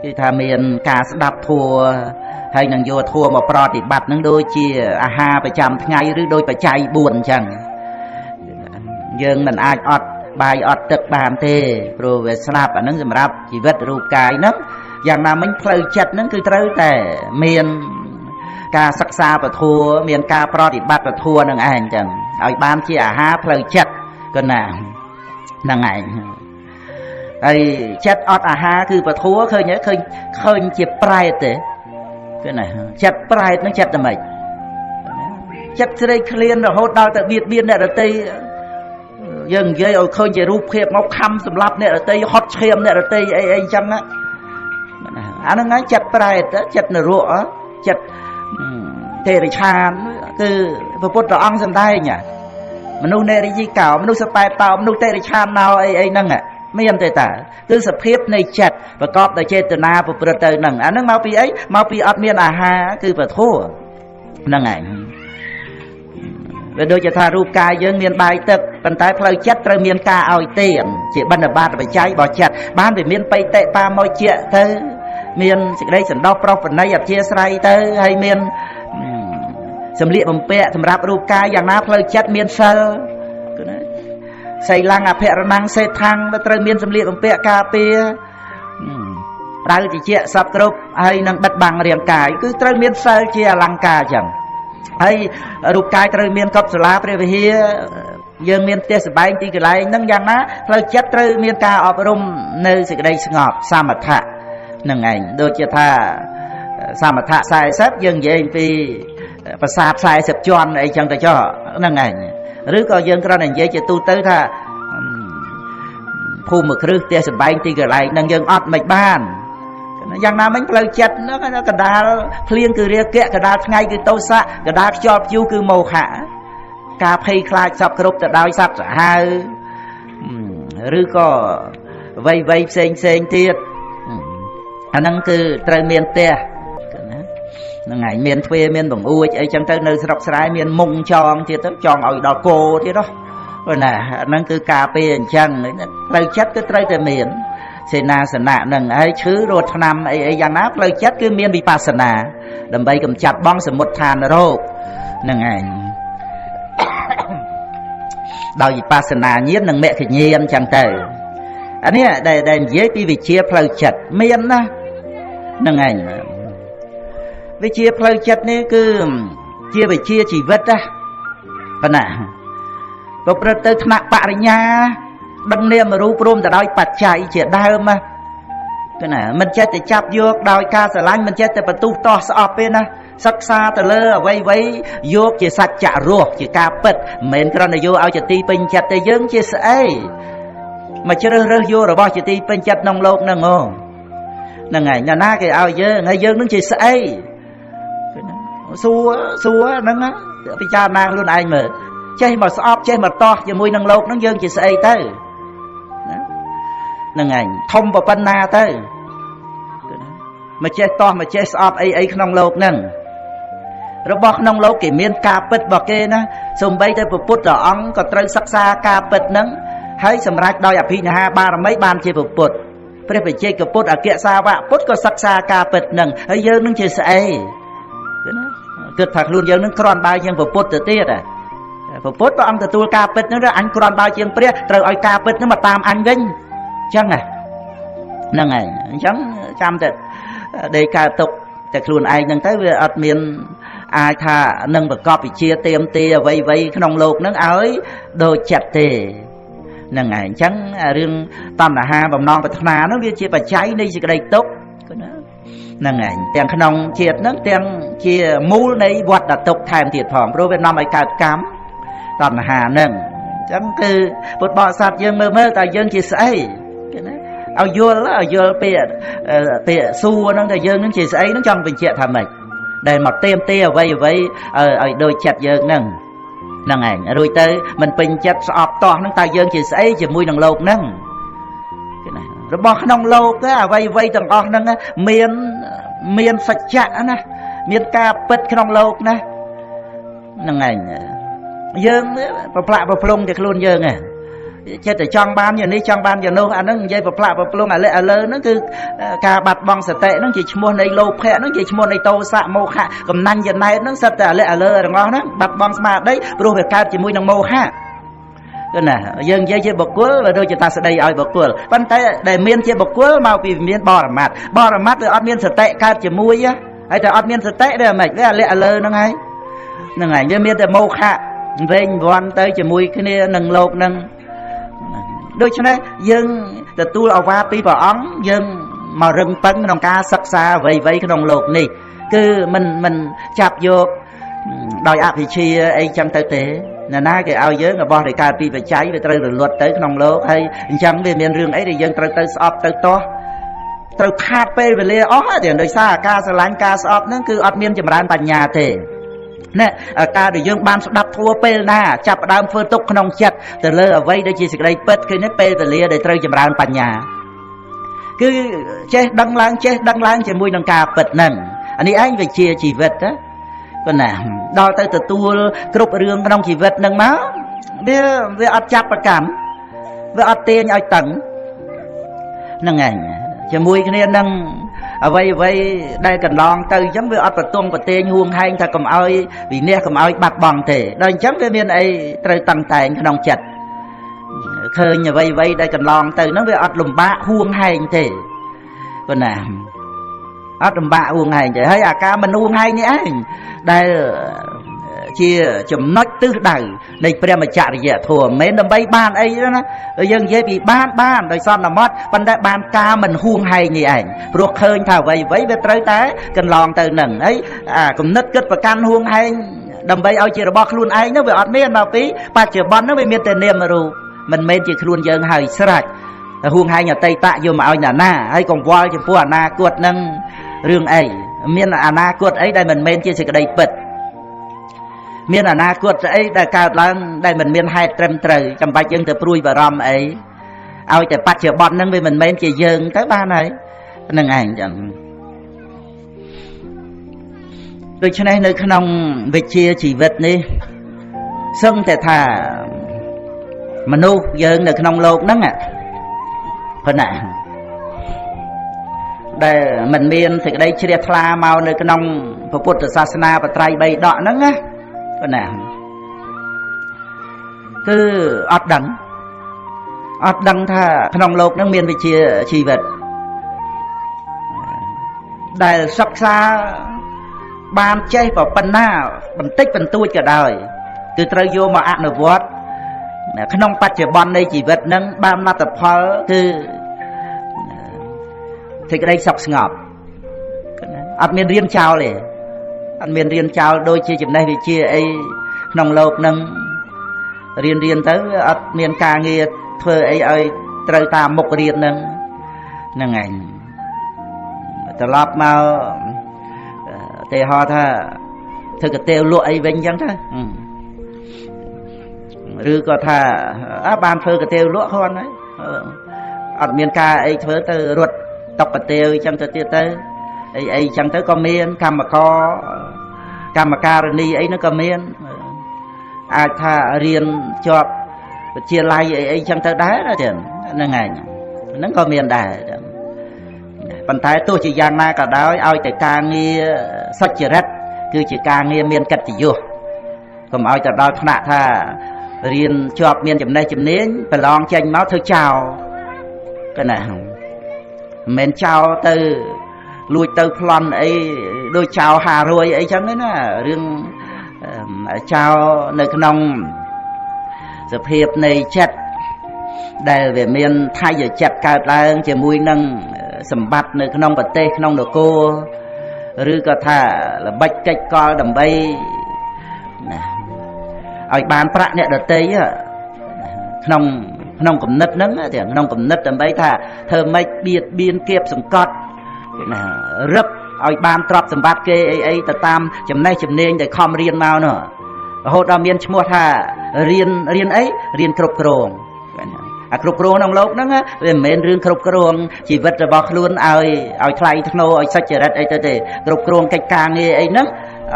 គឺថាមានការស្ដាប់ធัวហើយនឹងយកធัวមកប្រតិបត្តិនឹងដូចជាអាហារប្រចាំថ្ងៃឬដោយបច្ច័យ4អញ្ចឹងយើងមិនអាចអត់បាយអត់ទឹកបានទេព្រោះវាស្លាប់អានឹងសម្រាប់ជីវិតរូបកាយហ្នឹងយ៉ាងណាមិញផ្លូវចិត្តហ្នឹងគឺត្រូវតែមានការសិក្សាពធមានការប្រតិបត្តិពធនឹងឯងចឹងឲ្យបានជាអាហារផ្លូវចិត្តក៏ណាហ្នឹងឯងហើយចិត្តអត់អាហារគឺពធឃើញជាប្រែតទេគឺណាចិត្តប្រែតនឹងចិត្តតែម៉េចចិត្តស្រេកឃ្លានរហូតដល់ទៅបៀតបៀនអ្នកដទៃយើងនិយាយឲ្យឃើញជារូបភាពមកខំសម្លាប់អ្នកដទៃហត់ឈាមអ្នកដទៃអីអញ្ចឹងណាអាហ្នឹងហើយចិត្តប្រែតចិត្តនរកចិត្តទេរិឆានគឺព្រះពុទ្ធអង្គសម្ដែងមនុស្សនេរិយិកោមនុស្សសបែតោមនុស្សទេរិឆានណោអីហ្នឹងមានទេតាគឺសភាពនៃចិត្តប្រកបដោយចេតនាប្រព្រឹត្តទៅហ្នឹងអាហ្នឹងមកពីអីមកពីអត់មានអាហារគឺពធហ្នឹងឯងវាដូចជាថារូបកាយយើងមានបាយទឹកប៉ុន្តែផ្លូវចិត្តត្រូវមានការឲ្យទានជាបណ្ឌបាតបច្ច័យរបស់ចិត្តបានវាមានបៃតេបាមកជាទៅមានសេចក្តីសន្តោសប្រោសប្រណីអធិស្ឋ័យទៅហើយមានសម្លៀកបំពាក់សម្រាប់រូបកាយយ៉ាងណាផ្លូវចិត្តមានសិលគឺណាសីលង្អភិរណង្សេដ្ឋាំងត្រូវមានសម្លៀកបំពាក់ការពារប្រើតិចសពគ្រប់ហើយនឹងបិទបាំងរាងកាយគឺត្រូវមានសិលជាអលង្ការចឹងហើយរូបកាយត្រូវមានកុសលាព្រះវិហារយើងមានផ្ទះសម្បែងទីកន្លែងហ្នឹងយ៉ាងណាផ្លូវចិត្តត្រូវមានការអប់រំនៅសេចក្តីស្ងប់សមថៈហ្នឹងឯងដូចជាថាសមថៈ40យើងនិយាយពីប្រាសាទ40ជាន់អីចឹងទៅចុះហ្នឹងឯងឬក៏យើងគ្រាន់តែនិយាយជាទូទៅថាភូមិគ្រឹះផ្ទះសម្បែងទីកន្លែងហ្នឹងយើងអត់មិនបានយ៉ាងណាមិញផ្លូវចិត្តហ្នឹងកណ្ដាលភ្លៀងគឺរាគៈកណ្ដាលថ្ងៃគឺទោសៈកណ្ដាលខ្យល់ព្យុះគឺមោហៈការភ័យខ្លាចសពគ្រប់ទៅដោយសត្វសាហាវឬក៏វ័យផ្សេងទៀតអាហ្នឹងគឺត្រូវមានផ្ទះហ្នឹងហើយមានទ្វារមានបង្អួចអីចឹងទៅនៅស្រុកស្រែមានមុងចងទៀតទៅចងឲ្យដល់គោទៀតហ៎ណាអាហ្នឹងគឺការពារអញ្ចឹងផ្លូវចិត្តគឺត្រូវតែមានសេនាសនៈហ្នឹងហើយឈឺរត់ថ្នាំអីយ៉ាងណាផ្លូវចិត្តគឺមានវិបស្សនាដើម្បីកម្ចាត់បងសមុទ្រឋានរោគហ្នឹងឯងដោយវិបស្សនាញាណនិងមគ្គញាណអញ្ចឹងទៅអានេះដែលនិយាយពីវិជាផ្លូវចិត្តមានណាហ្នឹងឯងវិជាផ្លូវចិត្តនេះគឺជាវិជាជីវិតណាប៉ុណ្ណាប្រព្រឹត្តទៅថ្នាក់បរិញ្ញាដឹងនាមរូបរួមទៅដោយបច្ច័យជាដើមគឺណាមិនចេះតែចាប់យកដោយការស្រឡាញ់មិនចេះតែបន្ទុះតោះស្អប់ទេណាសិក្សាទៅលើអ្វីយកជាសច្ចរស់ជាការពិតមិនមែនគ្រាន់តែយកឲ្យជាទីពេញចិត្តទេយើងជាស្អីមកជ្រើសរើសយករបស់ជាទីពេញចិត្តក្នុងលោកហ្នឹងហ្នឹងហើយណាគេឲ្យយើងហើយយើងនឹងជាស្អីសួរហ្នឹងពិចារណាខ្លួនឯងមើលចេះមកស្អប់ចេះមកតោះជាមួយនឹងលោកហ្នឹងយើងជាស្អីទៅហ្នឹងឯងធំប៉ុណ្ណាទៅមកចេះតោះមកចេះស្អប់អីក្នុងលោកហ្នឹងរបស់ក្នុងលោកគេមានការពិតរបស់គេណាសូម្បីតែព្រះពុទ្ធអង្គក៏ត្រូវសិក្សាការពិតហ្នឹងហើយសម្រេចដោយអភិនិហាបារមីបានជាព្រះពុទ្ធព្រះបច្ចេកពុទ្ធអគ្គសាវកពុទ្ធក៏សិក្សាការពិតហ្នឹងហើយយើងនឹងជាស្អីណាគិតថាខ្លួនយើងនឹងគ្រាន់បើជាងព្រះពុទ្ធទៅទៀតព្រះពុទ្ធព្រះអង្គទទួលការពិតហ្នឹងអញគ្រាន់បើជាងព្រះត្រូវឲ្យការពិតហ្នឹងមកតាមអញវិញអញ្ចឹងហ្នឹងហើយអញ្ចឹងចាំតែដេកកើតទុកតែខ្លួនឯងហ្នឹងទៅវាអត់មានអាចថានឹងប្រកបវិជ្ជាเตรียมទីអ្វីក្នុងโลกហ្នឹងឲ្យដូចចិត្តទេហ្នឹងហើយអញ្ចឹងរឿងតណ្ហាបំណងប្រាថ្នាហ្នឹងវាជាបច្ច័យនៃសេចក្តីទុក្ខហ្នឹងហើយទាំងក្នុងជាតិហ្នឹងទាំងជាមូលនៃវដ្តទុក្ខថែមទៀតផងព្រោះវានាំឲ្យកើតកម្មតណ្ហាហ្នឹងអញ្ចឹងគឺពុទ្ធបរិស័ទយើងមើលតើយើងជាស្អីណាឲ្យយល់ពាក្យសួរហ្នឹងតែយើងនឹងជាស្អីហ្នឹងចង់បញ្ជាក់ថាម៉េចដែលមកเตรียมទីអ្វីឲ្យដូចចិត្តយើងហ្នឹងឯងរួចទៅមិនពេញចិត្តស្អប់តោះហ្នឹងតើយើងជាស្អីជាមួយនឹងលោកហ្នឹងណារបស់ក្នុងលោកអ្វីទាំងអស់ហ្នឹងមានសច្ចៈណាមានការពិតក្នុងលោកណា ហ្នឹងឯងយើងប្រផ្លាក់ប្រផ្លុងតែខ្លួនយើងឯងចិត្តតែចង់បានយ៉ាងនេះចង់បានយ៉ាងនោះអាហ្នឹងនិយាយប្រផ្លាក់ប្រផ្លុងឥឡូវហ្នឹងគឺការបាត់បង់សតិហ្នឹងជាឈ្មោះនៃលោភៈហ្នឹងជាឈ្មោះនៃតោសៈមោហៈកំណាញ់ចំណែតហ្នឹងសិតតែឥឡូវទាំងអស់ហ្នឹងបាត់បង់ស្មារតីព្រោះវាកើតជាមួយនឹងមោហៈគឺណាយើងនិយាយជាបុគ្គលវាដូចជាតាស្ដីឲ្យបុគ្គលប៉ុន្តែដែលមានជាបុគ្គលមកពីមានបរមត្ថវាអត់មានសតិកើតជាមួយហើយតែអត់មានសតិទេហ្មងវាឥឡូវហ្នឹងហើយវាមានតែមោហៈវែងវាន់ទៅជាមួយគ្នានឹងលោកហ្នឹងដូច្នេះយើងទទួលឱវាទពីព្រះអង្គយើងមករឹងប៉ឹងក្នុងការសិក្សាអ្វីៗក្នុងលោកនេះគឺមិនចាប់យកដោយអភិជាអីចឹងទៅទេណាគេឲ្យយើងរបស់ដែលកើតពីបច្ច័យវាត្រូវរលត់ទៅក្នុងលោកហើយអញ្ចឹងវាមានរឿងអីដែលយើងត្រូវទៅស្អប់ទៅទាស់ត្រូវខាតពេលវេលាអស់ទេដោយសារការស្រឡាញ់ការស្អប់ហ្នឹងគឺអត់មានចម្រើនបញ្ញាទេណែការដែលយើងបានស្ដាប់ធัวពេលណាចាប់ផ្ដើមធ្វើទុកក្នុងចិត្តទៅលើអ្វីដែលជាសេចក្តីពិតគឺនេះពេលវេលាដែលត្រូវចម្រើនបញ្ញាគឺចេះដឹងឡើងជាមួយនឹងការពិតហ្នឹងអានេះឯងវាជាជីវិតណាប៉ុណ្ណាដល់ទៅទទួលគ្រប់រឿងក្នុងជីវិតហ្នឹងមកវាអត់ចាប់ប្រកម្មវាអត់ទាញឲ្យតឹងហ្នឹងឯងជាមួយគ្នានឹងអ្វីដែលកន្លងទៅអញ្ចឹងវាអត់ប្រទង់ប្រទេងហួងហែងថាកុំឲ្យវិនាសកុំឲ្យបាត់បង់ទេដល់អញ្ចឹងវាមានអីត្រូវតឹងតែងក្នុងចិត្តឃើញអ្វីដែលកន្លងទៅហ្នឹងវាអត់លំបាកហួងហែងទេប៉ុណ្ណាអត់លំបាកហួងហែងទេហើយអាការមិនហួងហែងនេះឯងដែលជាចំណុចទិសដៅនៃព្រះមច្ចរិយធម៌មិនមែនដើម្បីបានអីទេណាយើងនិយាយពីបានដោយសន្មតប៉ុន្តែបានការមិនហួងហែងនេះឯងព្រោះឃើញថាអ្វីវាត្រូវតែកន្លងទៅនឹងហើយអាគំនិតគិតប្រកាន់ហួងហែងដើម្បីឲ្យជារបស់ខ្លួនឯងនោះវាអត់មានមកពីបច្ចុប្បន្ននោះវាមានតែនាមរូបមិនមែនជាខ្លួនយើងហើយស្រេចហួងហែងអតីតយកមកឲ្យណាហើយកង្វល់ចំពោះអនាគតនឹងរឿងអីមានអនាគតអីដែលមិនមែនជាសេចក្តីពិតមានអនាគតអីដែលកើតឡើងដែលមិនមានហេតុត្រឹមត្រូវចាំបាច់យើងទៅព្រួយបារម្ភអីឲ្យតែបច្ចុប្បន្នហ្នឹងវាមិនមែនជាយើងទៅបានហើយហ្នឹងឯងចឹងដូច្នេះនៅក្នុងវិជ្ជាជីវិតនេះសឹងតែថាមនុស្សយើងនៅក្នុងโลกហ្នឹងប៉ុណ្ណាដែលមិនមានសេចក្តីជ្រះថ្លាមកនៅក្នុងពុទ្ធសាសនាបត្រៃបីដកហ្នឹងណាប៉ុណ្ណាគឺអត់ដឹងថាក្នុងโลกហ្នឹងមានវិជ្ជាជីវិតដែលសិក្សាបានចេះប៉ុណ្ណាបន្តិចបន្តួចក៏ដោយគឺត្រូវយកមកអនុវត្តក្នុងបច្ចុប្បន្ននៃជីវិតហ្នឹងបានលទ្ធផលគឺសេចក្តីសុខស្ងប់អត់មានរៀនចោលទេអត់មានរៀនចោលដូចជាចំណេះវិជ្ជាអីក្នុងโลกហ្នឹងរៀនទៅអត់មានការងារធ្វើអីឲ្យត្រូវតាមមុខរៀនហ្នឹងឯងត្រឡប់មកទេហៅថាធ្វើកាទៀវលក់អីវិញអញ្ចឹងទៅឬក៏ថាបានធ្វើកាទៀវលក់គ្រាន់ហើយអត់មានការអីធ្វើទៅរត់តុកកាទៀវអញ្ចឹងទៅទៀតទៅអីអញ្ចឹងទៅក៏មានកម្មការនីអីហ្នឹងក៏មានអាចថារៀនជាប់វិទ្យាល័យអីអញ្ចឹងទៅដែរណាចឹងហ្នឹងឯងហ្នឹងក៏មានដែរចឹងប៉ុន្តែទោះជាយ៉ាងណាក៏ដោយឲ្យតែការងារសុចរិតគឺជាការងារមានកិត្តិយសកុំឲ្យទៅដល់ថ្នាក់ថារៀនជាប់មានចំណេះជំនាញប្រឡងចេញមកធ្វើចោលកណាមិនមែនចោលទៅលួចទៅប្លន់អីដូចចោល500អីចឹងទេណារឿងចោលនៅក្នុងសភាពនៃចិត្តដែលវាមានថយចិត្តកើតឡើងជាមួយនឹងសម្បត្តិនៅក្នុងប្រទេសក្នុងនគរឬក៏ថាល្បិចកិច្ចកលដើម្បីឲ្យបានប្រាក់អ្នកដទៃក្នុងគំនិតហ្នឹងក្នុងគំនិតដើម្បីថាធ្វើម៉េចបៀតបៀនគៀបសង្កត់ណារឹបឲ្យបានទ្រព្យសម្បត្តិគេអីទៅតាមចំណេះជំនាញដែលខំរៀនមកនោះរហូតដល់មានឈ្មោះថារៀនអីរៀនគ្រប់គ្រងអាគ្រប់គ្រងក្នុងโลกហ្នឹងវាមិនមែនរឿងគ្រប់គ្រងជីវិតរបស់ខ្លួនឲ្យថ្លៃថ្នូរឲ្យសុចរិតអីទៅទេគ្រប់គ្រងកិច្ចការងារអីហ្នឹង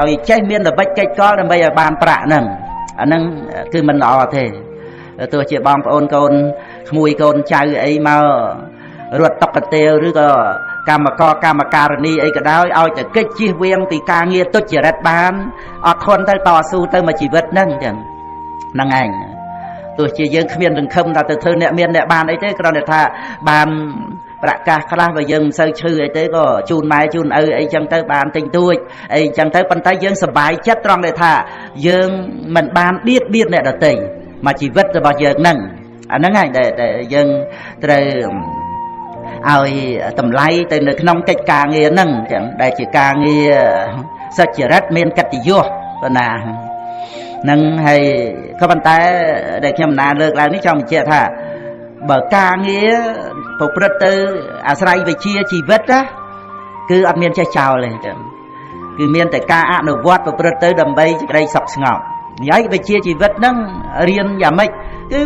ឲ្យចេះមានល្បិចកិច្ចកលដើម្បីឲ្យបានប្រាក់ហ្នឹងអាហ្នឹងគឺមិនល្អទេទោះជាបងប្អូនកូនក្មួយកូនចៅអីមករត់តុកទេវឬក៏កម្មការនីអីក៏ដោយឲ្យតែកិច្ចជៀសវាងពីការងារទុច្ចរិតបានអត់ធន់ទៅតស៊ូទៅមួយជីវិតហ្នឹងចឹងហ្នឹងឯងទោះជាយើងគ្មានសង្ឃឹមថាទៅធ្វើអ្នកមានអ្នកបានអីទេគ្រាន់តែថាបានប្រកាសខ្លះបើយើងមិនសូវឈឺអីទេក៏ជូនម៉ែជូនឪអីចឹងទៅបានទិញទួចអីចឹងទៅប៉ុន្តែយើងសប្បាយចិត្តត្រង់ដែលថាយើងមិនបានបៀតបៀនអ្នកដទៃមកជីវិតរបស់យើងហ្នឹងអាហ្នឹងហើយដែលយើងត្រូវឲ្យតម្លៃទៅនៅក្នុងកិច្ចការងារហ្នឹងចឹងដែលជាការងារសុចរិតមានកិត្តិយសប៉ុណ្ណាហ្នឹងហើយក៏ប៉ុន្តែដែលខ្ញុំណាលើកឡើងនេះចង់បញ្ជាក់ថាបើការងារប្រព្រឹត្តទៅអាស្រ័យវិជ្ជាជីវិតណាគឺអត់មានចេះចោលទេចឹងគឺមានតែការអនុវត្តប្រព្រឹត្តទៅដើម្បីសេចក្តីសុខស្ងប់ហើយវិជ្ជាជីវិតហ្នឹងរៀនយ៉ាងម៉េចគឺ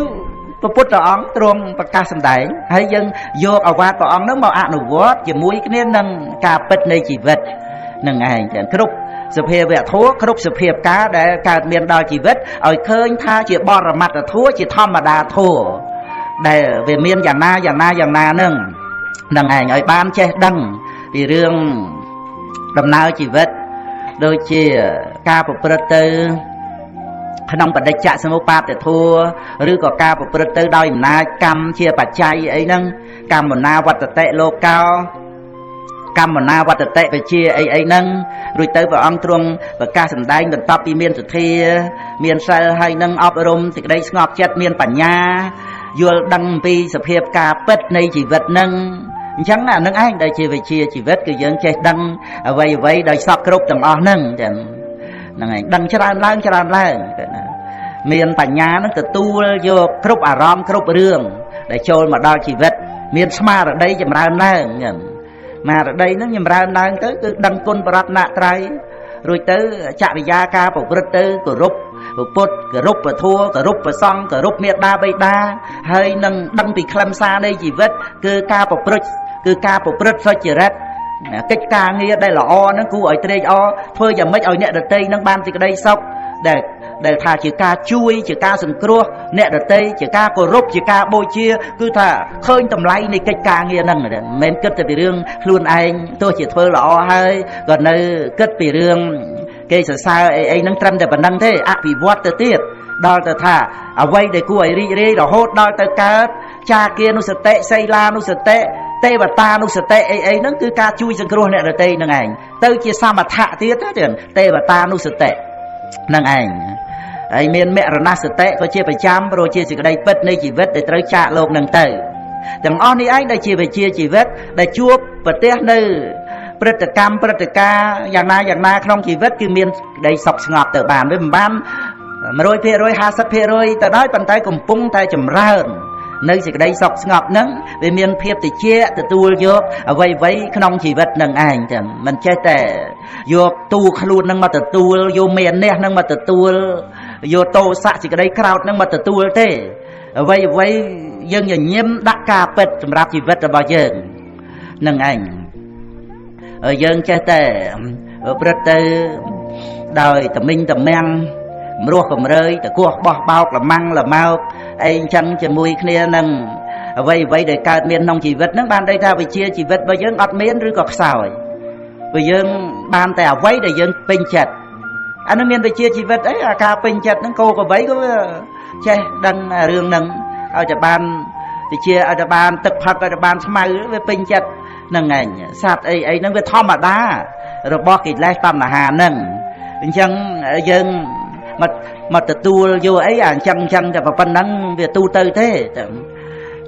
ព្រះពុទ្ធអង្គទ្រង់ប្រកាសសម្ដែងហើយយើងយកអាវាតព្រះអង្គហ្នឹងមកអនុវត្តជាមួយគ្នានឹងការពិតនៃជីវិតនឹងឯងចឹងគ្រប់សភាវៈធម៌គ្រប់សភាពការដែលកើតមានដល់ជីវិតឲ្យឃើញថាជាបរមត្តធម៌ជាធម្មតាធម៌ដែលវាមានយ៉ាងណាហ្នឹងនឹងឯងឲ្យបានចេះដឹងពីរឿងដំណើរជីវិតដូចជាការប្រព្រឹត្តទៅក្នុងបដិច្ចសមុប្បាទធម៌ឬក៏ការប្រព្រឹត្តទៅដោយអំណាចកម្មជាបច្ច័យអីហ្នឹងកម្មណាវត្តតិលោកោកម្មណាវត្តតិវិជាអីហ្នឹងរួចទៅព្រះអង្គទ្រង់ប្រកាសសម្ដែងបន្ទាប់ពីមានសទ្ធាមានសិលហើយនឹងអប់រំសេចក្តីស្ងប់ចិត្តមានបញ្ញាយល់ដឹងអំពីសភាពការពិតនៃជីវិតហ្នឹងអញ្ចឹងអានឹងឯងដែលជាវិជ្ជាជីវិតគឺយើងចេះដឹងអ្វីដោយសពគ្រប់ទាំងអស់ហ្នឹងចឹងហ្នឹងឯងដឹងច្រើនឡើងមានបញ្ញានឹងទទួលយកគ្រប់អារម្មណ៍គ្រប់រឿងដែលចូលមកដល់ជីវិតមានស្មារតីចម្រើនឡើងចឹងស្មារតីហ្នឹងចម្រើនឡើងទៅគឺដឹងគុណបរតនត្រ័យរួចទៅចរិយាការប្រព្រឹត្តទៅគោរពពុទ្ធគោរពព្រះធម៌គោរពព្រះសង្ឃគោរពមេត្តាបិតាហើយនឹងដឹងពីខ្លឹមសារនៃជីវិតគឺការប្រព្រឹត្តសុចរិតកិច្ចការងារដែលល្អហ្នឹងគួរឲ្យត្រេកអរធ្វើយ៉ាងម៉េចឲ្យអ្នកដទៃនឹងបានសេចក្តីសុខដែលថាជាការជួយជាការសង្គ្រោះអ្នកដទៃជាការគោរពជាការបូជាគឺថាឃើញតម្លៃនៃកិច្ចការងារហ្នឹងមិនមែនគិតតែពីរឿងខ្លួនឯងទោះជាធ្វើល្អហើយក៏នៅគិតពីរឿងគេសរសើរអីហ្នឹងត្រឹមតែប៉ុណ្្នឹងទេអភិវឌ្ឍទៅទៀតដល់ទៅថាអ្វីដែលគួរឲ្យរីករាយរហូតដល់ទៅកើតចាគានុសតិសីលានុសតិទេវតានុសតិអីហ្នឹងគឺការជួយសង្គ្រោះអ្នកដទៃហ្នឹងឯងទៅជាសមថៈទៀតទេវតានុសតិហ្នឹងឯងហើយមានមរណសតិក៏ជាប្រចាំព្រោះជាសេចក្តីពិតនៃជីវិតដែលត្រូវចាកលោកនឹងទៅទាំងអស់នេះឯងដែលជាវិជ្ជាជីវិតដែលជួបប្រទះនៅព្រឹត្តិកម្មព្រឹត្តិការណ៍យ៉ាងណាក្នុងជីវិតគឺមានក្តីសុខស្ងប់ទៅបានវាមិនបាន 100% 50% ទៅដល់ប៉ុន្តែកំពុងតែចម្រើននៅសេចក្តីសុខស្ងប់ហ្នឹងវាមានភាពតិចទទួលយកអ្វីក្នុងជីវិតនឹងឯងចឹងមិនចេះតែយកទូខ្លួននឹងមកទទួលយកមាននេះនឹងមកទទួលយកតោសៈសេចក្តីក្រោធនឹងមកទទួលទេអ្វីយើងញញឹមដាក់ការពិតសម្រាប់ជីវិតរបស់យើងនឹងឯងយើងចេះតែប្រព្រឹត្តទៅដោយតមិញតមាំងរស់កំរើយតកោះបោះបោកលម៉ាំងលម៉ោកអីអញ្ចឹងជាមួយគ្នានឹងអ្វីដែលកើតមានក្នុងជីវិតហ្នឹងបានន័យថាវិជ្ជាជីវិតរបស់យើងអត់មានឬក៏ខ្សោយព្រោះយើងបានតែអ្វីដែលយើងពេញចិត្តអានឹងមានវិជ្ជាជីវិតអីអាការពេញចិត្តហ្នឹងគោកបីក៏ចេះដឹងរឿងហ្នឹងឲ្យតែបានវិជ្ជាឲ្យតែបានទឹកផឹកឲ្យតែបានស្មៅវាពេញចិត្តហ្នឹងឯងសត្វអីហ្នឹងវាធម្មតារបស់កិលេសតណ្ហាហ្នឹងអញ្ចឹងយើងមកទទួលយកអីអាអញ្ចឹងតែប៉ុណ្ណឹងវាទូទៅទេ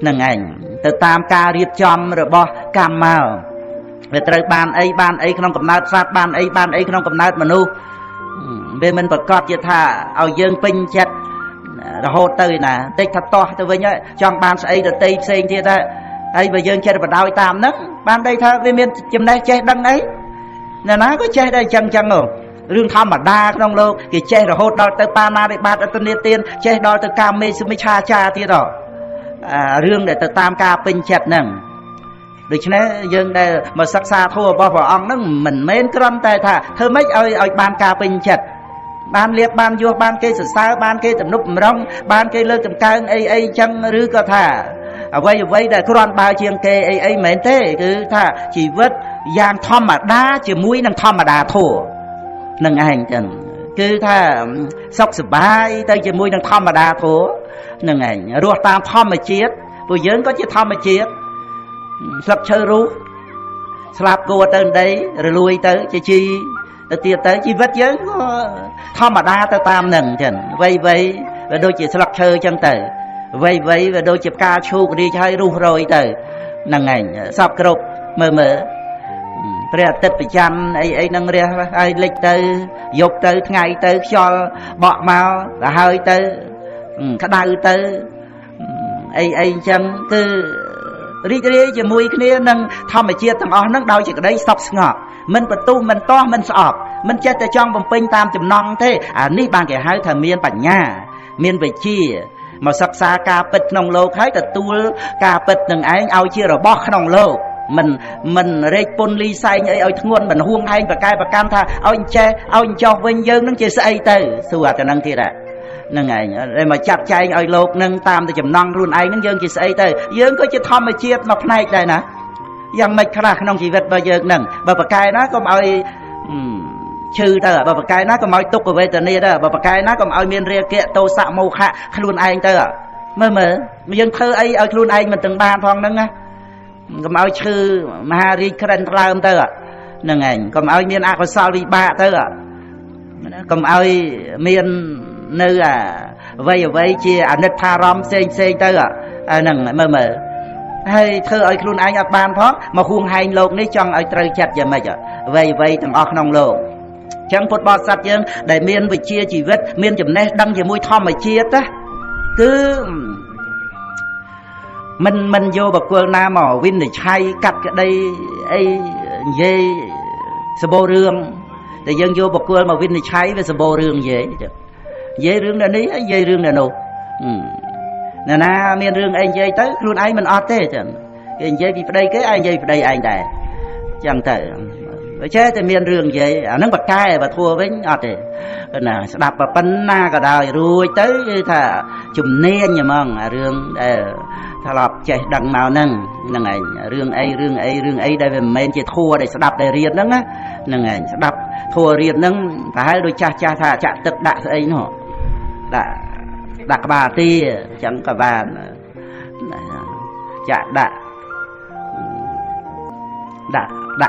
ហ្នឹងឯងទៅតាមការរៀបចំរបស់កម្មមកវាត្រូវបានអីក្នុងកំណើតសត្វបានអីក្នុងកំណើតមនុស្សវាមិនប្រកាសជាថាឲ្យយើងពេញចិត្តរហូតទៅណាតិចថាតោះទៅវិញហើយចង់បានស្អីទៅផ្សេងទៀតហើយបើយើងចេះបដោយតាមហ្នឹងបានន័យថាវាមានចំណេះចេះដឹងអីអ្នកណាក៏ចេះដែរអញ្ចឹងរឿងធម្មតាក្នុងលោកគេចេះរហូតដល់ទៅបាណារិបាតអត្តនេទានចេះដល់ទៅកាមេសមិឆាចាទៀតរឿងដែលទៅតាមការពេញចិត្តហ្នឹង ដូច្នេះយើងដែលមកសិក្សាធម៌របស់ព្រះអង្គហ្នឹងមិនមែនគ្រាន់តែថាធ្វើម៉េចឲ្យបានការពេញចិត្តបានលៀបបានយោបានគេសរសើរបានគេទំនុកបំរុងបានគេលើកតម្កើងអីចឹងឬក៏ថាអ្វីដែលគ្រាន់បើជាងគេអីមិនមែនទេគឺថាជីវិតយ៉ាងធម្មតាជាមួយនឹងធម្មតាធម៌នឹងឯងចឹងគឺថាសុខសប្បាយទៅជាមួយនឹងធម្មតាធម៌នឹងឯងរស់តាមធម្មជាតិពួកយើងក៏ជាធម្មជាតិស្លឹកឈើរុះស្លាប់គួរទៅដីរលួយទៅជាជីទៅទៀតទៅជីវិតយើងក៏ធម្មតាទៅតាមនឹងចឹងវ័យវាដូចជាស្លឹកឈើចឹងទៅវ័យវាដូចជាផ្កាឈូករីកហើយរុះរយទៅហ្នឹងឯងសពគ្រប់មើលព្រះអាទិត្យប្រច័នអីនឹងរះហើយលិចទៅយប់ទៅថ្ងៃទៅខ្យល់បក់មកទៅហើយទៅក្តៅទៅអីចឹងគឺរីករាយជាមួយគ្នានឹងធម្មជាតិទាំងអស់ហ្នឹងដោយសេចក្តីសុខស្ងប់មិនបន្ទុះមិនទាស់មិនស្អប់មិនចេះតែចង់បំពេញតាមចំណង់ទេអានេះបានគេហៅថាមានបញ្ញាមានវិជ្ជាមកសិក្សាការពិតក្នុងលោកហើយទទួលការពិតនឹងឯងឲ្យជារបស់ក្នុងលោកមិនរែកពុនលីសែងអីឲ្យធ្ងន់មិនហួងហែងប្រកែប្រកាន់ថាឲ្យចេះឲ្យចោះវិញយើងនឹងជាស្អីទៅសួរអាទៅនឹងទៀតហ្នឹងឯងហើយមកចាត់ចែងឲ្យលោកនឹងតាមទៅចំណង់ខ្លួនឯងនឹងយើងជាស្អីទៅយើងក៏ជាធម្មជាតិមួយផ្នែកដែរណាយ៉ាងម៉េចខ្លះក្នុងជីវិតរបស់យើងនឹងបើប្រកែណាកុំឲ្យឈឺទៅបើប្រកែណាកុំឲ្យទុក្ខវេទនាទៅបើប្រកែណាកុំឲ្យមានរាគៈទោសៈមោហៈខ្លួនឯងទៅមើលយើងធ្វើអីឲ្យខ្លួនឯងមិនទាំងបានផងហ្នឹងណាកុំឲ្យឈឺមហារាជក្រិនថ្លើមទៅហ្នឹងឯងកុំឲ្យមានអកុសលវិបាកទៅកុំឲ្យមាននៅអ្វីជាអនិច្ចារម្មណ៍ផ្សេងទៅហ្នឹងមើលហើយធ្វើឲ្យខ្លួនឯងអត់បានផងមកហួងហែងលោកនេះចង់ឲ្យត្រូវចិត្តយ៉ាងម៉េចអ្វីទាំងអស់ក្នុងលោកចឹងពុទ្ធបរិស័ទយើងដែលមានវិជ្ជាជីវិតមានចំណេះដឹងជាមួយធម្មជាតិណាគឺមិនយកបកគលណាមកវិនិច្ឆ័យកាត់ក្តីអីនិយាយសបោរឿងតែយើងយកបកគលមកវិនិច្ឆ័យវាសបោរឿងនិយាយរឿងនេះនិយាយរឿងនោះណាណាមានរឿងអីនិយាយទៅខ្លួនឯងមិនអត់ទេចឹងគេនិយាយពីប្តីគេឯងនិយាយប្តីឯងដែរចឹងទៅបើចេះតែមានរឿងនិយាយអានឹងបកកែបើធัวវិញអត់ទេណាស្ដាប់ប៉ុណ្ណាក៏ដោយរួចទៅគឺថាជំនាញហ្មងអារឿងដែលធ្លាប់ចេះដឹងមកហ្នឹងឯងរឿងអីដែលវាមិនមែនជាធัวដែលស្ដាប់ដែលរៀនហ្នឹងហ្នឹងឯងស្ដាប់ធัวរៀនហ្នឹងប្រហែលដូចចាស់ថាចាក់ទឹកដាក់ស្អីនោះដាក់ក្បាលទីអញ្ចឹងក៏បានចាក់ដា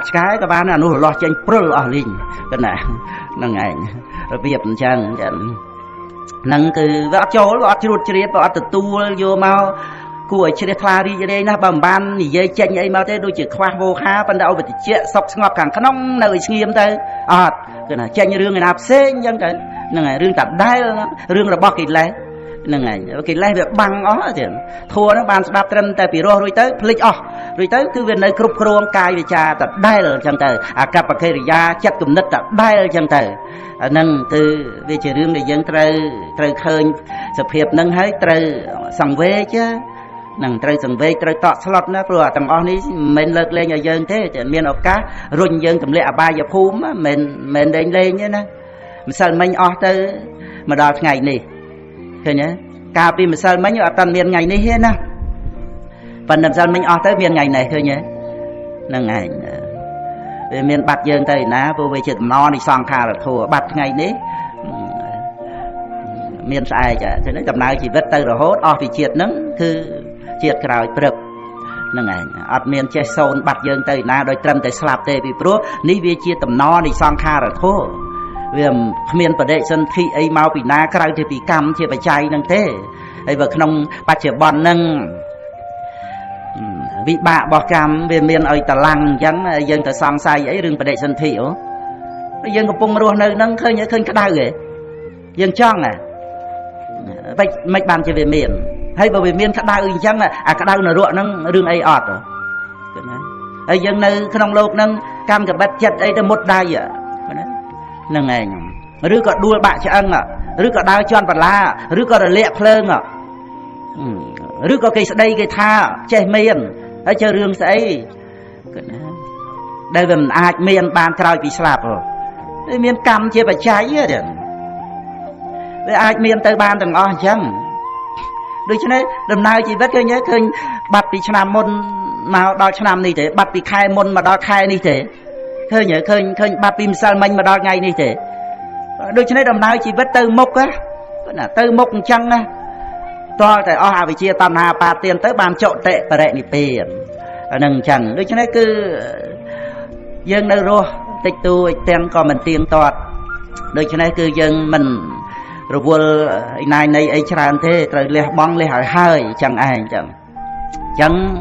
ក់ឆ្កែក៏បានអានោះរលាស់ចេញព្រុលអស់លីងប៉ុណ្ណាហ្នឹងឯងរបៀបអញ្ចឹងហ្នឹងគឺវាអត់ចូលវាអត់ជ្រួតជ្រាបវាអត់ទទួលយកមកគួរឲ្យជ្រះថ្លារីករាយណាស់បើមិនបាននិយាយចេញអីមកទេដូចជាខ្វះវោហាប៉ុន្តែឲ្យវិជ្ជាសុខស្ងប់ខាងក្នុងនៅឲ្យស្ងៀមទៅអត់គឺថាចេញរឿងឯណាផ្សេងអញ្ចឹងទៅហ្នឹងហើយរឿងតាដែលរឿងរបស់កិលេសហ្នឹងហើយកិលេសវាបាំងអស់ទៀតធัวហ្នឹងបានស្ដាប់ត្រឹមតែពីរោះរួចទៅភ្លេចអស់រួចទៅគឺវានៅគ្រប់គ្រងកាយវិចារតាដែលអញ្ចឹងទៅអាកប្បកិរិយាចិត្តគំនិតតាដែលអញ្ចឹងទៅអាហ្នឹងគឺវាជារឿងដែលយើងត្រូវឃើញសភាពហ្នឹងហើយត្រូវសង្វេគនឹងត្រូវសង្វេគត្រូវតក់ស្លុតណាព្រោះទាំងអស់នេះមិនមែនលើកលែងឲ្យយើងទេតែមានឱកាសរុញយើងទម្លាក់អបាយភូមិមិនមែនលេងទេណាម្សិលមិញអស់ទៅមកដល់ថ្ងៃនេះឃើញទេកាលពីម្សិលមិញអត់តាន់មានថ្ងៃនេះទេណាប៉ុន្តែម្សិលមិញអស់ទៅមានថ្ងៃនេះឃើញទេហ្នឹងឯងវាមានបាត់យើងទៅណាព្រោះវាជាដំណរនៃសង្ខារធัวបាត់ថ្ងៃនេះមានស្អែកចឹងដំណើរជីវិតទៅរហូតអស់ពីជាតិហ្នឹងគឺជាតិក្រោយព្រឹកហ្នឹងឯងអត់មានចេះសូនបាត់យើងទៅណាដោយត្រឹមតែស្លាប់ទេពីព្រោះនេះវាជាដំណរនៃសង្ខារធัวវាគ្មានបដិសន្ធិអីមកពីណាក្រៅទៅពីកម្មជាបច្ច័យហ្នឹងទេហើយបើក្នុងបច្ចុប្បន្នហ្នឹងវិបាករបស់កម្មវាមានឲ្យតឡាំងអញ្ចឹងយើងទៅសង្ស័យអីរឿងបដិសន្ធិយើងកំពុងរស់នៅហ្នឹងឃើញក្តៅហ៎យើងចង់មិនបានជាវាមានហើយបើវាមានក្តៅអញ្ចឹងអាក្តៅនរកហ្នឹងរឿងអីអត់ណាហើយយើងនៅក្នុងโลกហ្នឹងកម្មកបិតចិត្តអីទៅមុតដៃហ្នឹងឯងឬក៏ដួលបាក់ឆ្អឹងឬក៏ដើរជន់បន្លាឬក៏រលាកភ្លើងឬក៏គេស្ដីគេថាចេះមានហើយជើរឿងស្អី đây là ai miền ban trao bị slap rồi đây miền cam chia bạch trái á đấy ai miền tây ban từng o chăng đôi cho nên đầm nay chỉ biết cái nhớ khơi bạch bị chnam môn mà đo chnam này thế bạch bị khai môn mà đo khai này thế khơi nhớ khơi bạch bị sao mình mà đo ngay này thế đôi cho nên đầm nay chỉ biết từ mốc á là từ mốc chăng á to tại o hà bị chia tam hà ba tiền tới ban trộn tệ và đệ nhị tiền nâng chẳng đôi cho nên cứ dân đâu rồi tịch tu tiền còn mình tiền toạt đôi cho nên cứ dân mình rồi vô này này ấy tràn thế rồi lẹ bong lẹ hơi chẳng ai chẳng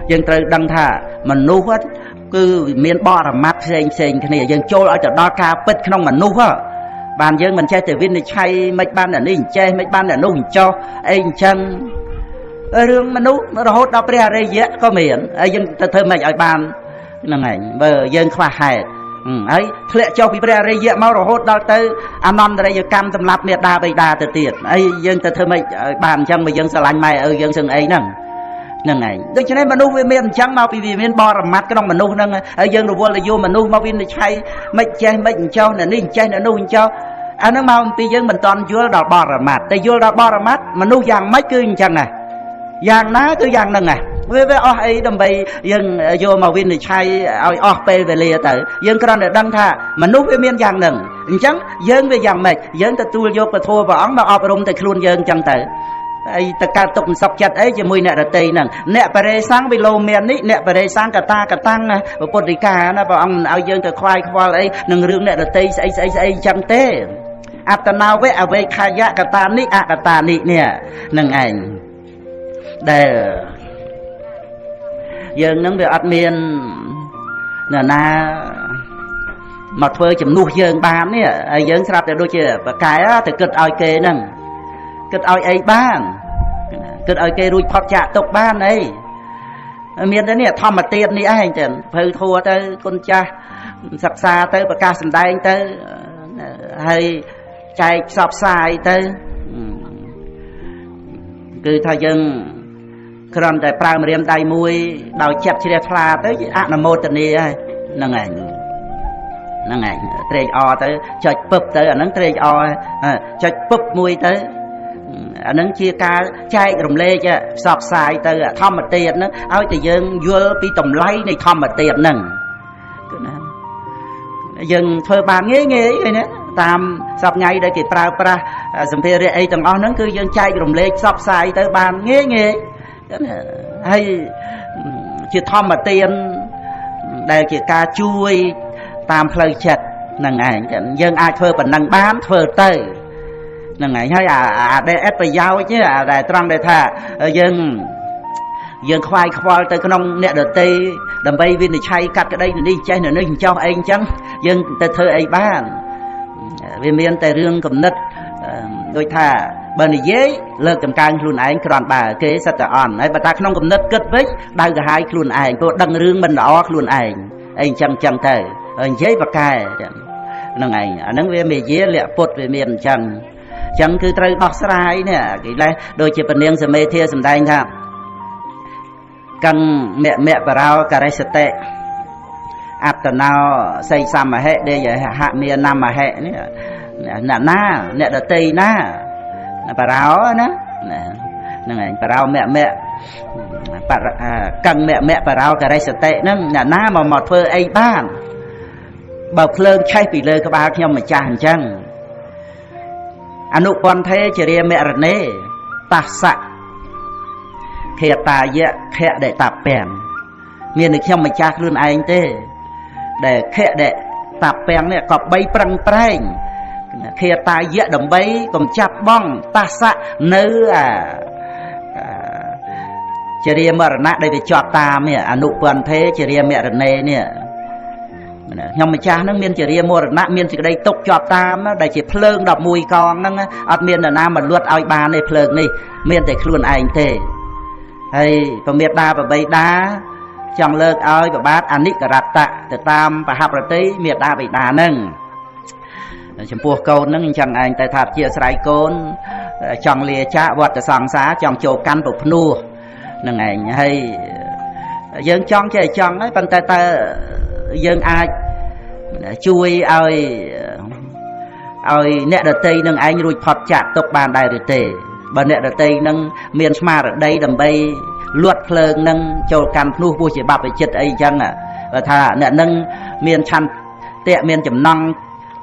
dân trời đăng thả mình nu hết cứ miền bò là mắt xinh xinh cái này dân trôi ở chỗ đó ca bứt không mà nu hết bàn dân mình chơi từ viên này chay mấy ban là nín chơi mấy ban là nu cho anh chân rương mà nu nó hốt đó bia đây dễ có miền dân thơ mày ở bàn là ngày bờ dân khoa hài ấy lệ cho bị bia đây dễ mau rồi hốt đó tới anon đây giờ cam tầm lạp miệt đa bầy đa từ tiền ấy dân thơ mày bàn chân mà dân sờ lạnh mày ở dân sừng ấy nè nâng này đôi cho nên mà nu với miền trắng mau vì miền bò làm mặt cái đông mà nu nâng ở dân rồi vô là vô mà nu mau viên chay mấy chay mấy cho là nín chay là nu cho anh nó mau bây giờ mình toàn vô đào bò làm mặt tại vô đào bò làm mặt mà nu vàng mấy cứ chẳng này vàng ná cứ vàng nâng này với ấy đầm bầy dân vô màu viên chay ao pe về lìa tới dân cái đó đăng thà mà nu với miền vàng nâng chẳng dân về vàng mệt dân ta tu vô và thua vào ống mà ọp rung tại luôn dân chẳng tới ai ta ca tục sọc chặt ấy chỉ mùi nè là tây nè nè bà đây sáng bị lô miền ấy nè bà đây sáng cả ta cả tăng và bột đi cả nó bảo ông ao dương cả khoai ấy nâng rương nè là tây ấy chẳng té áp ta nào với ao về khai giá cả ta nị nè nâng ảnh để dương nâng về ắt miền nè na mà thôi chấm nuôi dương bán nè dương sắp để đôi chưa và cái thì cực ao kê nâng kết oi ấy ban kết oi cây ruồi phật chạ tục ban ấy miền đấy nè thom mà tiền đi anh chẳng phơi thua tới con cha sặc xa tới bậc ca sầm đai tới hay chạy sọp xài tới cứ thay dân còn tại prang riêng đầy mùi đào chặt chia pha tới ăn một tuần đi ai nâng ảnh trề o tới chọi bụp tới anh nâng trề o chọi bụp mùi tới anh nâng chia ca chạy rồng lê chứ sọp xài tới thom mà tiền nó áo thì dân vua bị tổng lấy này thom mà tiền nâng dân thơ bàn nghe vậy nè tam sọp ngay đây kịp pra dùm phê rê ấy tầng o nâng cứ dân chạy rồng lê sọp xài tới bàn nghe hay chia thom mà tiền đây kịp ca chui tam phơi chật nâng ảnh dân ai thơ bằng nâng bán thơ tới nâng ngày hay đây ép phải giao chứ đại trăng đại thà dân khoai tới cái nông nẹt đợt tây đầm bay viên thì chay cắt cái đây đi chay nữa nên cho anh chăng dân tới thơ ấy bán vì miền tây riêng cầm nứt đôi thà bên này dễ lơ cầm càng luôn anh còn bà kế sát on ấy bà ta không cầm nứt cất với đang cả hai luôn anh cô đăng riêng bên đó luôn anh chăng tới anh dễ và cài nâng ngày nâng về miền dễ lẹ bột về miền chẳng cứ trời đọc sai nè cái này đôi chỉ phần niên sớm mê thia sớm đai nha cần mẹ bà rau cà rai sete áp tận nào xây xăm mà hệ đây vậy hạ miền nam mà hệ nè nè đợt tây na bà rau nè này bà rau mẹ cần mẹ bà rau cà rai sete nè na mà một phơi ai ban bờ phơi chay bị lơi các bạn nhau mà chàng chăng anh nụ con thế chỉ riêng mẹ rần nê ta sạ khẽ ta dẹ khẽ để tạp bèn miền được trong mà chạc luôn anh thế để khẽ để tạp bèn này có bay prăng prang khẽ ta dẹ đồng bay còn chạp bong ta sạ nữ chỉ riêng mẹ rần nạ đây để chọt ta mẹ anh nụ con thế chỉ riêng mẹ rần nê nè nhưng mà cha nó miền chỉ riêng mua nát miền chỉ đây tục chọt tam đây chỉ phơi đập mùi con nó ở miền là nam mà luộc ao ba này phơi này miền để luôn anh thế hay còn miền đa và bay đá trong lợt ao và bát anh nít cả rạp tạ từ tam và hạp tí miền đa bay đá nâng chấm pua côn nâng chẳng anh tại tháp chia sài côn trong lìa cha vọt từ sòng xá trong chỗ căn bục nua nâng ảnh hay យើងចង់ចេះចង់ហើយប៉ុន្តែតើយើងអាចជួយឲ្យអ្នកដតីនឹងឯងរួចផុតចាកទុកបានដែរឬទេបើអ្នកដតីនឹងមានស្មារតីដើម្បីលួចភ្លើងនឹងចូលកាន់ភ្នោះពោះជាបព្វជិតអីចឹងបើថាអ្នកនឹងមានឆន្ទៈមានចំណង់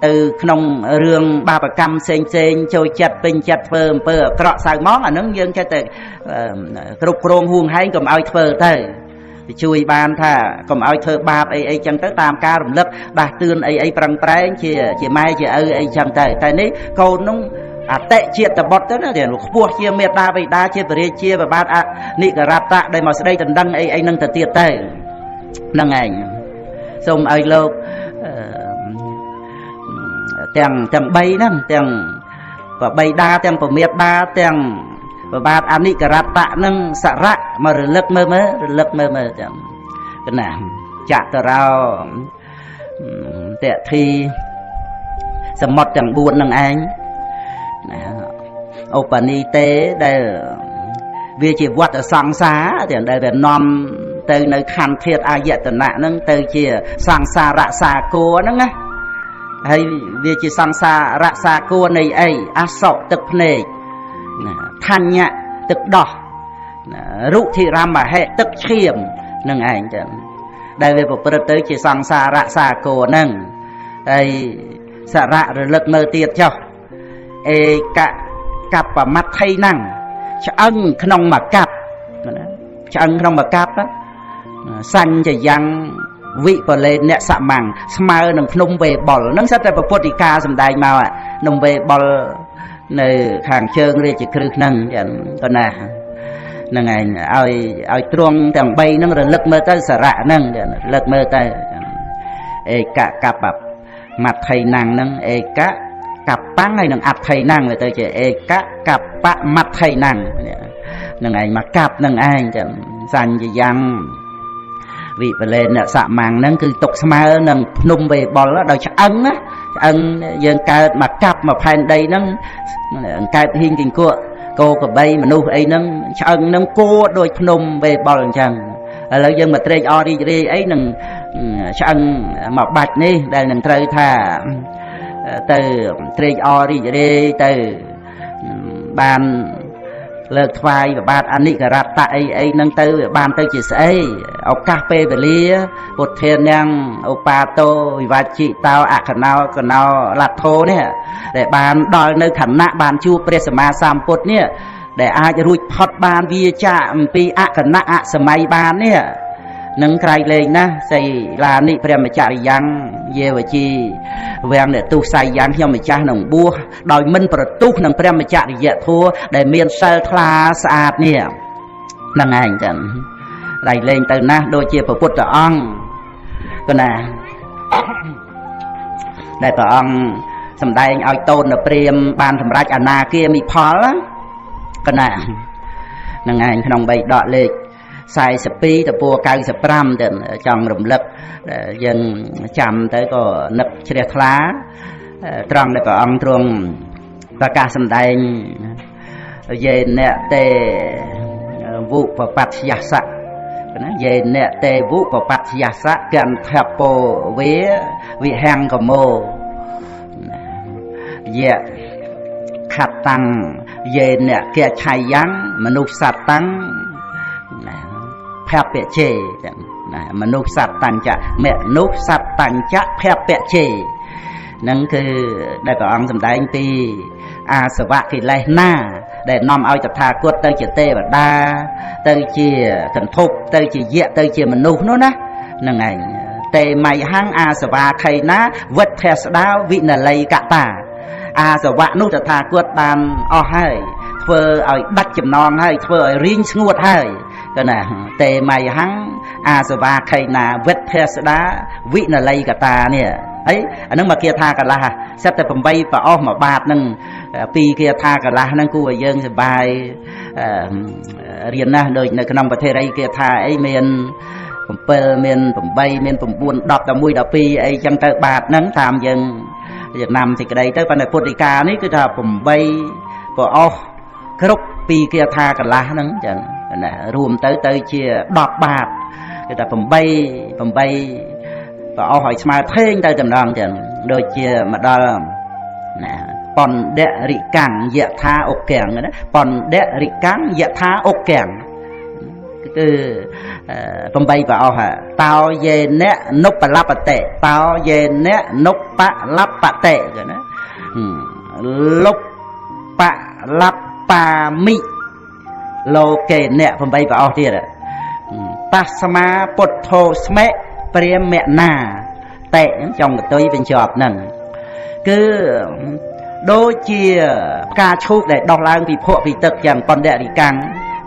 ទៅក្នុងរឿងបាបកម្មផ្សេងចូលចិត្តពេញចិត្តធ្វើអំពើអាក្រក់សៅហ្មងអានឹងយើងចេះតែគ្រប់គ្រងហួងហែងកុំឲ្យធ្វើទៅជួយបានថាកុំឲ្យធ្វើបាបអីចឹងទៅតាមការរំលឹកដាស់តឿនអីប្រឹងប្រែងជាម៉ែជាឪអីចឹងទៅតែនេះកូននោះអតិជាតិបុត្រទៅណាដែលខ្ពស់ជាមេត្តាបិតាជាពរាជាប្របាទអនិករតៈដែលមកស្ដីដណ្ដឹងអីនឹងទៅទៀតទៅហ្នឹងឯងសូមឲ្យលោកទាំង3ហ្នឹងទាំងបិតាទាំងពមេត្តាទាំងប្របាទអនិករតៈនឹងសារៈមករលឹកមើលចាំកណាចតរោតេធិសមុទ្រទាំង4នឹងឯងឧបនិទេដែលវាជាវត្តសង្សារដែលវានាំទៅនៅខណ្ឌធាតុអាយតនៈហ្នឹងទៅជាសង្សារៈសាគរហ្នឹងណាហើយវាជាសង្សារៈសាគរនៃអីអសុទឹកភ្នែកថញ្ញៈទឹកដោះរុធិរមហេទឹកឈាមនឹងឯងចឹងដែលវាប្រព្រឹត្តទៅជាសង្សារៈសាគរហ្នឹងហើយសារៈរលឹកមើលទៀតចុះអេកកបមត្ថីហ្នឹងឆ្អឹងក្នុងមកកាប់ណាឆ្អឹងក្នុងមកកាប់សញ្ញយ៉ាងវិបលេអ្នកសមੰស្មើនឹងភ្នំវេបុលហ្នឹងសិតតែពុទ្ធិកាសំដែងមកភ្នំវេបុលនៅខាងជើងរាជក្រឹសហ្នឹងចឹងក៏ណាហ្នឹងឯងឲ្យទ្រង់ទាំង3ហ្នឹងរលឹកមើលទៅសារៈហ្នឹងរលឹកមើលទៅអេកកបមត្ថីណាំងហ្នឹងអេកកបាំងហើយនឹងអត្ថីណាំងទៅជាអេកកបមត្ថីណាំងហ្នឹងឯងមកកាប់ហ្នឹងឯងចឹងសញ្ញយ៉ាងវិបលេនសមੰហ្នឹងគឺទុកស្មើនឹងភ្នំវេបុលដោយឆ្អឹងណាឆ្អឹងយើងកើតមកកាប់មកផែនដីហ្នឹងកើតហ៊ីងគិងគក់គោក្របីមនុស្សអីហ្នឹងឆ្អឹងហ្នឹងគោដូចភ្នំវេបុលអញ្ចឹងឥឡូវយើងមកត្រេកអររីករាយអីនឹងឆ្អឹងមកបាច់នេះដែលនឹងត្រូវថាទៅត្រេកអររីករាយទៅបានលើកថ្វាយប្របាទអនិករតៈអីនឹងទៅបានទៅជាស្អីឱកាសពេលវេលាពុទ្ធានាងឧបាតោវិវជ្ជិតោអខណោកណោលទ្ធោនេះដែលបានដល់នៅខណៈបានជួបព្រះសម្មាសម្ពុទ្ធនេះដែលអាចរួចផុតបានវាចាអំពីអខណៈអសម័យបាននេះនឹងក្រៃលែងណាសីឡានិព្រះមច្ចរិយ៉ាងយេវជីវាំងអ្នកទុសៃយ៉ាងខ្ញុំម្ចាស់នឹងបួសដោយមិនប្រទុះនឹងព្រះមច្ចរិយធម៌ដែលមានសិលថ្លាស្អាតនេះហ្នឹងឯងចឹងក្រៃលែងទៅណាស់ដូចជាព្រះពុទ្ធអង្គគណាដែលព្រះអង្គសម្ដែងឲ្យតូនព្រាហ្មណ៍បានសម្រេចអនាគាមិផលគណាហ្នឹងឯងក្នុងបៃដកលេខ42តពួរ95ទៅចង់រំលឹកយើងចាំទៅក៏នឹកជ្រះថ្លាត្រង់ដែលព្រះអង្គទ្រង់ប្រកាសសម្ដែងយេអ្នកទេវុបបត្តិយសៈណាយេអ្នកទេវុបបត្តិយសៈកន្ធពោវាវិហង្គមោយៈខតាំងយេអ្នកកេឆាយ៉ាងមនុស្សសត្វតាំងភពៈជេណាមនុស្សសត្វតញ្ចៈមនុស្សសត្វតញ្ចៈភពៈជេហ្នឹងគឺដែលព្រះអង្គសម្ដែងពីអាសវៈកិលេសណាដែលនាំឲ្យតថាគតទៅជាទេវតាទៅជាកន្ធប់ទៅជាយៈទៅជាមនុស្សនោះណាហ្នឹងឯងតេមៃហੰអាសវាខៃណាវិទ្យាស្ដាវិនល័យកតាអាសវៈនោះតថាគតបានអស់ហើយធ្វើឲ្យដាច់ចំណងហើយធ្វើឲ្យរៀងស្ងួតហើយក៏ណាតេមៃហੰអាសវាខៃណាវិទ្យាស្ដាវិនល័យកតានេះអីអានឹងមកគាថាកន្លះសិតតែ8ប្រអស់មួយបាតនឹង2គាថាកន្លះហ្នឹងគួរឲ្យយើងសប្បាយរៀនណាស់ដូចនៅក្នុងប្រធារីគាថាអីមាន7មាន8មាន9 10 11 12អីចឹងទៅបាតហ្នឹងតាមយើងចំណាំសេចក្តីទៅប៉ុន្តែពុទ្ធិកានេះគឺថា8ប្រអស់គ្រប់2គាថាកន្លះហ្នឹងចឹងណារួមទៅជា10បាត គេថា8បើអស់ឲ្យស្មើថេងទៅតំណងចឹងដូចជាមកដល់ណាបណ្ឌរិកាំងយថាអុកាំងណាបណ្ឌរិកាំងយថាអុកាំងគឺ8ប្រអស់តោយេណៈនុបលបតិតោយេណៈនុបលបតិគឺណាលុបបលបាមិលោកេណៈ8ប្រអស់ទៀតតស្មាពុទ្ធោស្មេព្រាមណាតេចង់កតុយបញ្ចប់ហ្នឹងគឺដូចជាផ្កាឈូកដែលដោះឡើងពីភក់ពីទឹកយ៉ាងបណ្ឌរិកាំង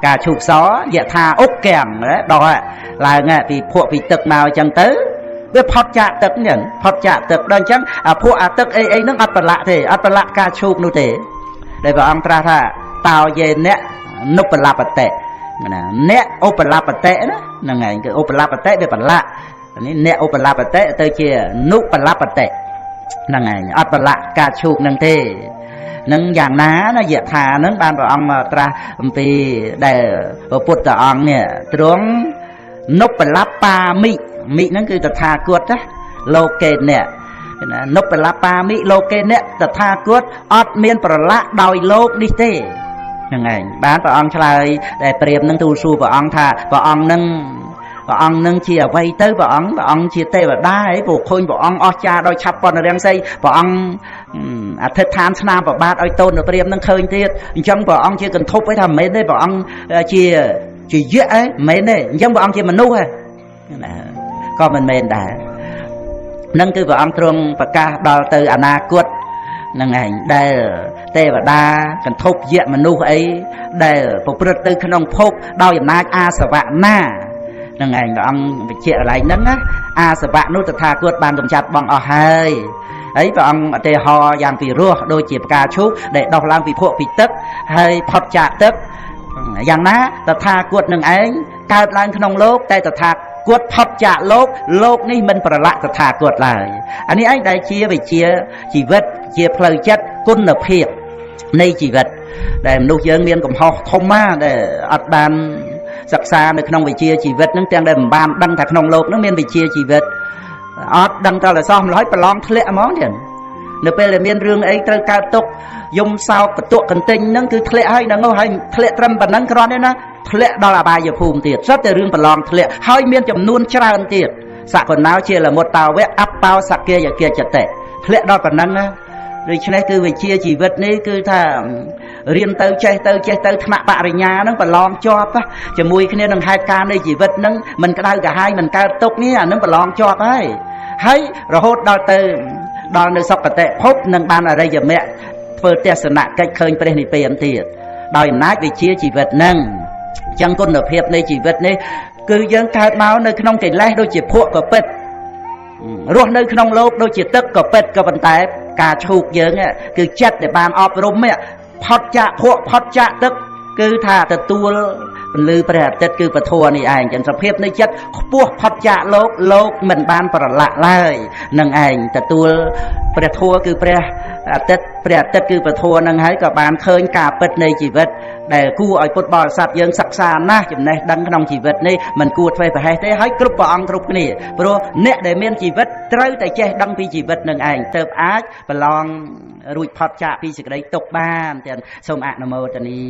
ការឈូកសយថាអុកកាំងដោះឡើងពីភក់ពីទឹកមកអញ្ចឹងទៅវាផុតចាកទឹកអញ្ចឹងផុតចាកទឹកដល់អញ្ចឹងអាភក់អាទឹកអីហ្នឹងអត់ប្រឡាក់ទេអត់ប្រឡាក់ការឈូកនោះទេដែលព្រះអង្គត្រាស់ថាតោយេណៈនុបលបតិណាអ្នកឧបលបតិណាហ្នឹងឯងគឺឧបលបតិវាប្រឡាក់នេះអ្នកឧបលបតិទៅជានុបលបតិហ្នឹងឯងអត់ប្រឡាក់ការឈូកហ្នឹងទេនឹងយ៉ាងណាណាយថាហ្នឹងបានព្រះអង្គមកត្រាស់អំពីដែលព្រះពុទ្ធអង្គនេះទ្រង់នុបលបាមិហ្នឹងគឺតថាគតណាលោកេណៈណានុបលបាមិលោកេណៈតថាគតអត់មានប្រឡាក់ដោយលោកនេះទេហ្នឹងឯងបានព្រះអង្គឆ្លើយដែលព្រាមនឹងទូលសួរព្រះអង្គថាព្រះអង្គនឹងជាអ្វីទៅព្រះអង្គជាទេវតាឯងព្រោះឃើញព្រះអង្គអស្ចារ្យដោយឆាប់ប៉ុនរាំងសីព្រះអង្គអធិដ្ឋានស្នាមប្របាទឲ្យតូនព្រាមនឹងឃើញទៀតអញ្ចឹងព្រះអង្គជាកន្ធប់ឯងថាមិនមែនទេព្រះអង្គជាយៈឯងមិនមែនទេអញ្ចឹងព្រះអង្គជាមនុស្សឯងណាក៏មិនមែនដែរនឹងគឺព្រះអង្គទ្រង់ប្រកាសដល់ទៅអនាគតនឹងឯងដែលទេវតាកន្ធប់យៈមនុស្សអីដែលប្រព្រឹត្តទៅក្នុងភពដោយអំណាចអាសវៈណានឹងឯងព្រះអង្គបញ្ជាក់កន្លែងហ្នឹងណាអាសវៈនោះតថាគតបានកំចាត់បងអស់ហើយព្រះអង្គឧទាហរណ៍យ៉ាងពីរោះដូចជាផ្កាឈូកដែលដោះឡើងពីភក់ពីទឹកហើយផុតចាកទឹកយ៉ាងណាតថាគតនឹងឯងកើតឡើងក្នុងលោកតែតថាគតផុតចាកលោកនេះមិនប្រឡាក់តថាគតឡើយអានេះឯងដែលជាវិជាជីវិតជាផ្លូវចិត្តគុណភាពនៃជីវិតដែលមនុស្សយើងមានកំហុសធំណាស់ដែលអត់បានសិក្សានៅក្នុងវិជាជីវិតហ្នឹងទាំងដែលមិនបានដឹងថាក្នុងលោកហ្នឹងមានវិជាជីវិតអត់ដឹងតើសោះម្ល៉េះប្រឡងធ្លាក់ហ្មងទៀតនៅពេលដែលមានរឿងអីត្រូវកើតទុកយំសោកបន្ទក់កន្ទិញហ្នឹងគឺធ្លាក់ហើយហ្នឹងហើយធ្លាក់ត្រឹមប៉ុណ្ណឹងគ្រាន់ទេណាធ្លាក់ដល់អបាយភូមិទៀតស្រាប់តែរឿងប្រឡងធ្លាក់ហើយមានចំនួនច្រើនទៀតសកណោជាលមុតតាវៈអបោសកាយគាចតិធ្លាក់ដល់ប៉ុណ្ណឹងណាដូច្នេះគឺវិជាជីវិតនេះគឺថារៀនទៅចេះទៅថ្នាក់បរិញ្ញាហ្នឹងប្រឡងជាប់ជាមួយគ្នានឹងហេតុការណ៍នៃជីវិតហ្នឹងមិនក្តៅក្រហាយមិនកើតទុកនេះអាហ្នឹងប្រឡងជាប់ហើយរហូតដល់នៅសុគតិភពនឹងបានអរិយមគ្គធ្វើទស្សនកិច្ចឃើញព្រះនិព្វានទៀតដោយអំណាចវិជាជីវិតហ្នឹងអញ្ចឹងគុណភាពនៃជីវិតនេះគឺយើងកើតមកនៅក្នុងកិលេសដូចជាភក់ក៏ពិតរស់នៅក្នុងលោកដូចជាទឹកក៏ពិតក៏ប៉ុន្តែការឈូកយើងគឺចិត្តដែលបានអប់រំផុតចាកភក់ផុតចាកទឹកគឺថាទទួលពន្លឺព្រះអាទិត្យគឺពធនេះឯងចឹងសភាពនៃចិត្តខ្ពស់ផុតចាកលោកមិនបានប្រឡាក់ឡើយនឹងឯងទទួលព្រះធម៌គឺព្រះអាទិត្យគឺពធនឹងហើយក៏បានឃើញការពិតនៃជីវិតដែលគួរឲ្យពុទ្ធបរិស័ទយើងសិក្សាណាស់ចំណេះដឹងក្នុងជីវិតនេះមិនគួរធ្វេសប្រហែសទេហើយគ្រប់ព្រះអង្គគ្រប់គ្នាព្រោះអ្នកដែលមានជីវិតត្រូវតែចេះដឹងពីជីវិតនឹងឯងទើបអាចប្រឡងរួចផុតចាកពីសេចក្តីទុក្ខបានទាំងសូមអនុមោទនា